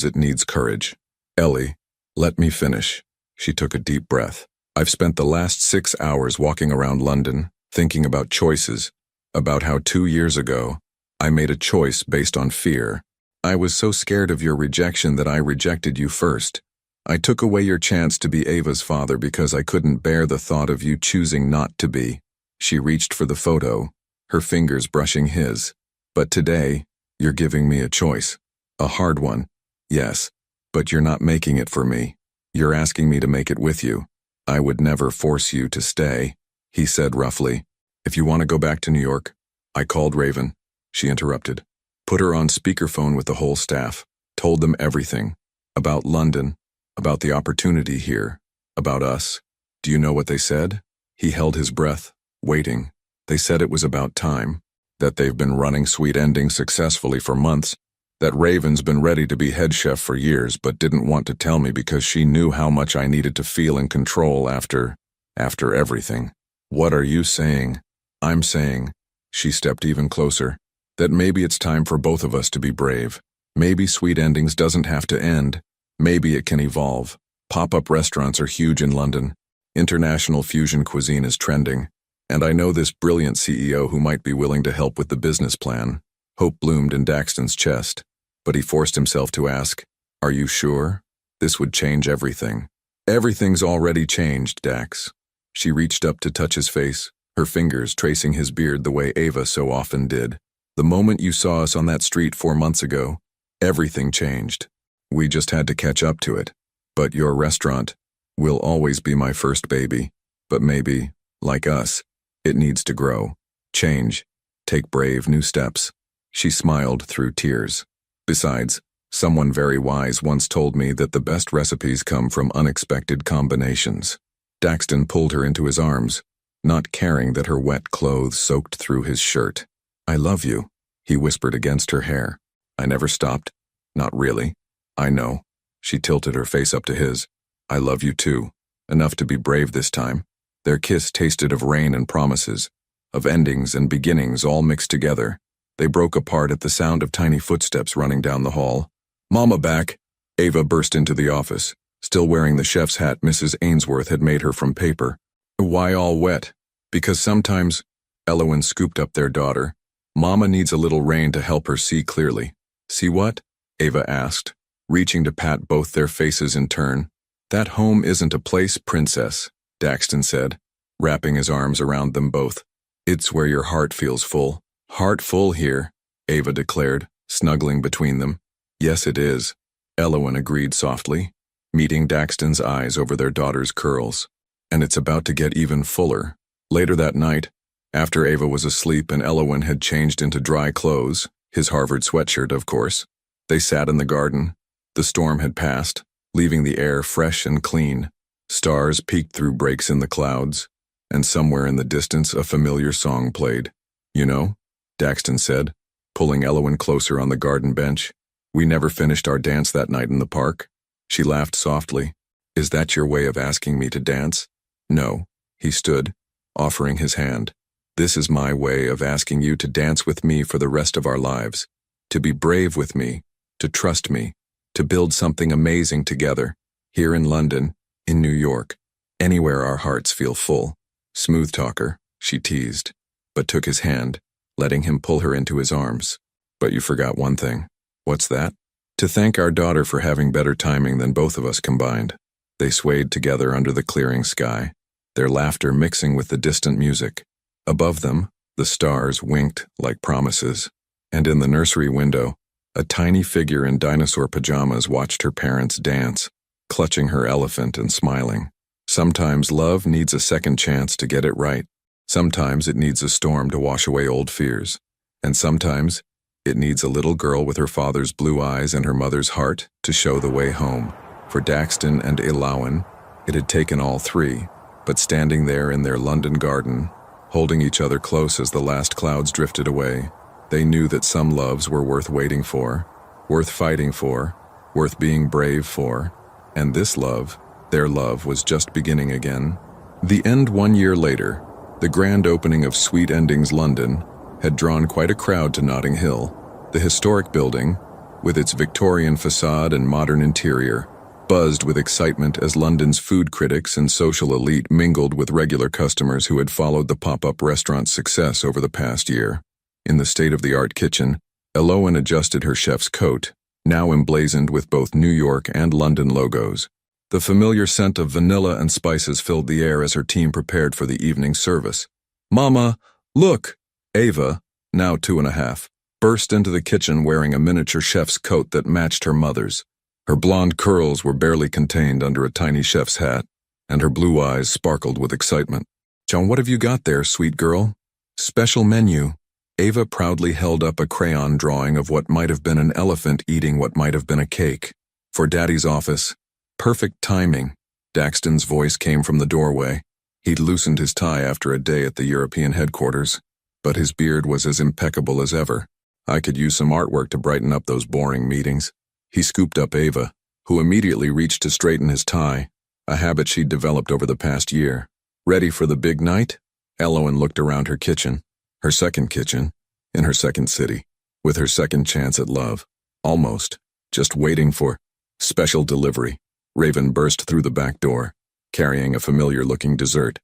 it needs courage." "Ellie, let me finish." She took a deep breath. "I've spent the last 6 hours walking around London, thinking about choices, about how 2 years ago, I made a choice based on fear. I was so scared of your rejection that I rejected you first. I took away your chance to be Ava's father because I couldn't bear the thought of you choosing not to be." She reached for the photo, her fingers brushing his. "But today, you're giving me a choice. A hard one, yes, but you're not making it for me." You're asking me to make it with you. I would never force you to stay, he said roughly. If you want to go back to New York. I called Raven. She interrupted. Put her on speakerphone with the whole staff. Told them everything. About London. About the opportunity here. About us. Do you know what they said? He held his breath, waiting. They said it was about time. That they've been running Sweet Endings successfully for months. That Raven's been ready to be head chef for years but didn't want to tell me because she knew how much I needed to feel in control after everything. What are you saying? I'm saying, she stepped even closer, that maybe it's time for both of us to be brave. Maybe Sweet Endings doesn't have to end. Maybe it can evolve. Pop-up restaurants are huge in London. International fusion cuisine is trending. And I know this brilliant CEO who might be willing to help with the business plan. Hope bloomed in Daxton's chest, but he forced himself to ask, Are you sure? This would change everything. Everything's already changed, Dax. She reached up to touch his face, her fingers tracing his beard the way Ava so often did. The moment you saw us on that street 4 months ago, everything changed. We just had to catch up to it. But your restaurant will always be my first baby. But maybe, like us, it needs to grow, change, take brave new steps. She smiled through tears. Besides, someone very wise once told me that the best recipes come from unexpected combinations. Daxton pulled her into his arms, not caring that her wet clothes soaked through his shirt. I love you, he whispered against her hair. I never stopped. Not really. I know. She tilted her face up to his. I love you too. Enough to be brave this time. Their kiss tasted of rain and promises, of endings and beginnings all mixed together. They broke apart at the sound of tiny footsteps running down the hall. Mama back! Ava burst into the office, still wearing the chef's hat Mrs. Ainsworth had made her from paper. Why all wet? Because sometimes, Elowen scooped up their daughter. Mama needs a little rain to help her see clearly. See what? Ava asked, reaching to pat both their faces in turn. That home isn't a place, princess, Daxton said, wrapping his arms around them both. It's where your heart feels full. Heart full here, Ava declared, snuggling between them. Yes, it is, Elowen agreed softly, meeting Daxton's eyes over their daughter's curls. And it's about to get even fuller. Later that night, after Ava was asleep and Elowen had changed into dry clothes, his Harvard sweatshirt, of course, they sat in the garden. The storm had passed, leaving the air fresh and clean. Stars peeked through breaks in the clouds, and somewhere in the distance a familiar song played. You know? Daxton said, pulling Elowen closer on the garden bench. We never finished our dance that night in the park. She laughed softly. Is that your way of asking me to dance? No. He stood, offering his hand. This is my way of asking you to dance with me for the rest of our lives. To be brave with me, to trust me, to build something amazing together. Here in London, in New York, anywhere our hearts feel full. Smooth talker, she teased, but took his hand, letting him pull her into his arms. But you forgot one thing. What's that? To thank our daughter for having better timing than both of us combined. They swayed together under the clearing sky, their laughter mixing with the distant music. Above them, the stars winked like promises. And in the nursery window, a tiny figure in dinosaur pajamas watched her parents dance, clutching her elephant and smiling. Sometimes love needs a second chance to get it right. Sometimes it needs a storm to wash away old fears. And sometimes it needs a little girl with her father's blue eyes and her mother's heart to show the way home. For Daxton and Elowen, it had taken all three, but standing there in their London garden, holding each other close as the last clouds drifted away, they knew that some loves were worth waiting for, worth fighting for, worth being brave for, and this love, their love, was just beginning again. The end 1 year later, the grand opening of Sweet Endings London had drawn quite a crowd to Notting Hill. The historic building, with its Victorian facade and modern interior, buzzed with excitement as London's food critics and social elite mingled with regular customers who had followed the pop-up restaurant's success over the past year. In the state-of-the-art kitchen, Elowen adjusted her chef's coat, now emblazoned with both New York and London logos. The familiar scent of vanilla and spices filled the air as her team prepared for the evening service. Mama, look! Ava, now 2.5, burst into the kitchen wearing a miniature chef's coat that matched her mother's. Her blonde curls were barely contained under a tiny chef's hat, and her blue eyes sparkled with excitement. "John, what have you got there, sweet girl?" "Special menu." Ava proudly held up a crayon drawing of what might have been an elephant eating what might have been a cake. "For Daddy's office." "Perfect timing." Daxton's voice came from the doorway. He'd loosened his tie after a day at the European headquarters, but his beard was as impeccable as ever. "I could use some artwork to brighten up those boring meetings." He scooped up Ava, who immediately reached to straighten his tie, a habit she'd developed over the past year. "Ready for the big night?" Elowen looked around her kitchen, her second kitchen, in her second city, with her second chance at love. Almost, just waiting for special delivery. Raven burst through the back door, carrying a familiar-looking dessert.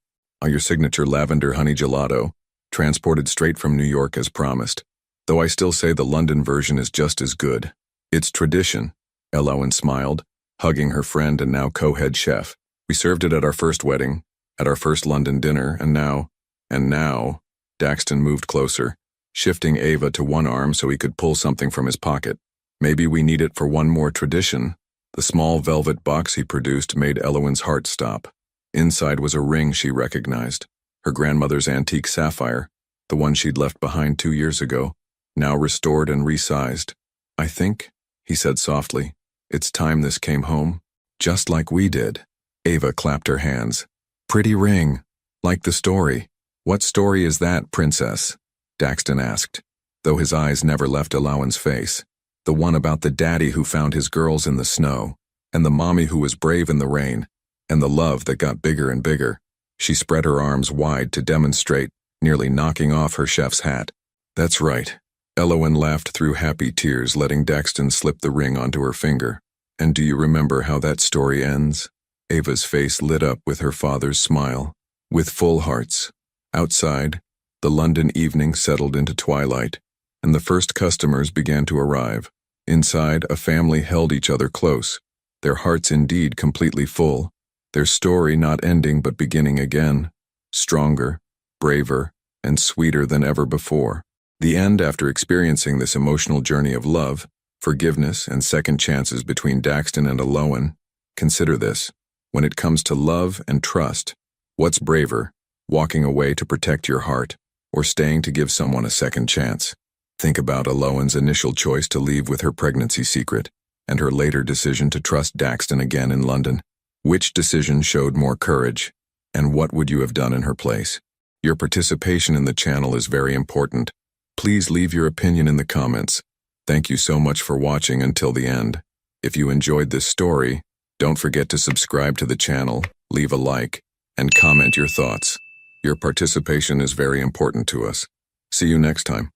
Your signature lavender honey gelato, transported straight from New York as promised. Though I still say the London version is just as good. It's tradition, Elowen smiled, hugging her friend and now co-head chef. "We served it at our first wedding, at our first London dinner, and now, Daxton moved closer, shifting Ava to one arm so he could pull something from his pocket. "Maybe we need it for one more tradition." The small velvet box he produced made Elowen's heart stop. Inside was a ring she recognized, her grandmother's antique sapphire, the one she'd left behind 2 years ago, now restored and resized. "I think," he said softly, "it's time this came home, just like we did." Ava clapped her hands. "Pretty ring, like the story." "What story is that, princess?" Daxton asked, though his eyes never left Elowen's face. "The one about the daddy who found his girls in the snow, and the mommy who was brave in the rain, and the love that got bigger and bigger." She spread her arms wide to demonstrate, nearly knocking off her chef's hat. "That's right." Elowen laughed through happy tears, letting Daxton slip the ring onto her finger. "And do you remember how that story ends?" Ava's face lit up with her father's smile. "With full hearts." Outside, the London evening settled into twilight, and the first customers began to arrive. Inside, a family held each other close, their hearts indeed completely full, their story not ending but beginning again, stronger, braver, and sweeter than ever before. The end after experiencing this emotional journey of love, forgiveness, and second chances between Daxton and Elowen. Consider this. When it comes to love and trust, what's braver, walking away to protect your heart, or staying to give someone a second chance? Think about Elowen's initial choice to leave with her pregnancy secret, and her later decision to trust Daxton again in London. Which decision showed more courage, and what would you have done in her place? Your participation in the channel is very important. Please leave your opinion in the comments. Thank you so much for watching until the end. If you enjoyed this story, don't forget to subscribe to the channel, leave a like, and comment your thoughts. Your participation is very important to us. See you next time.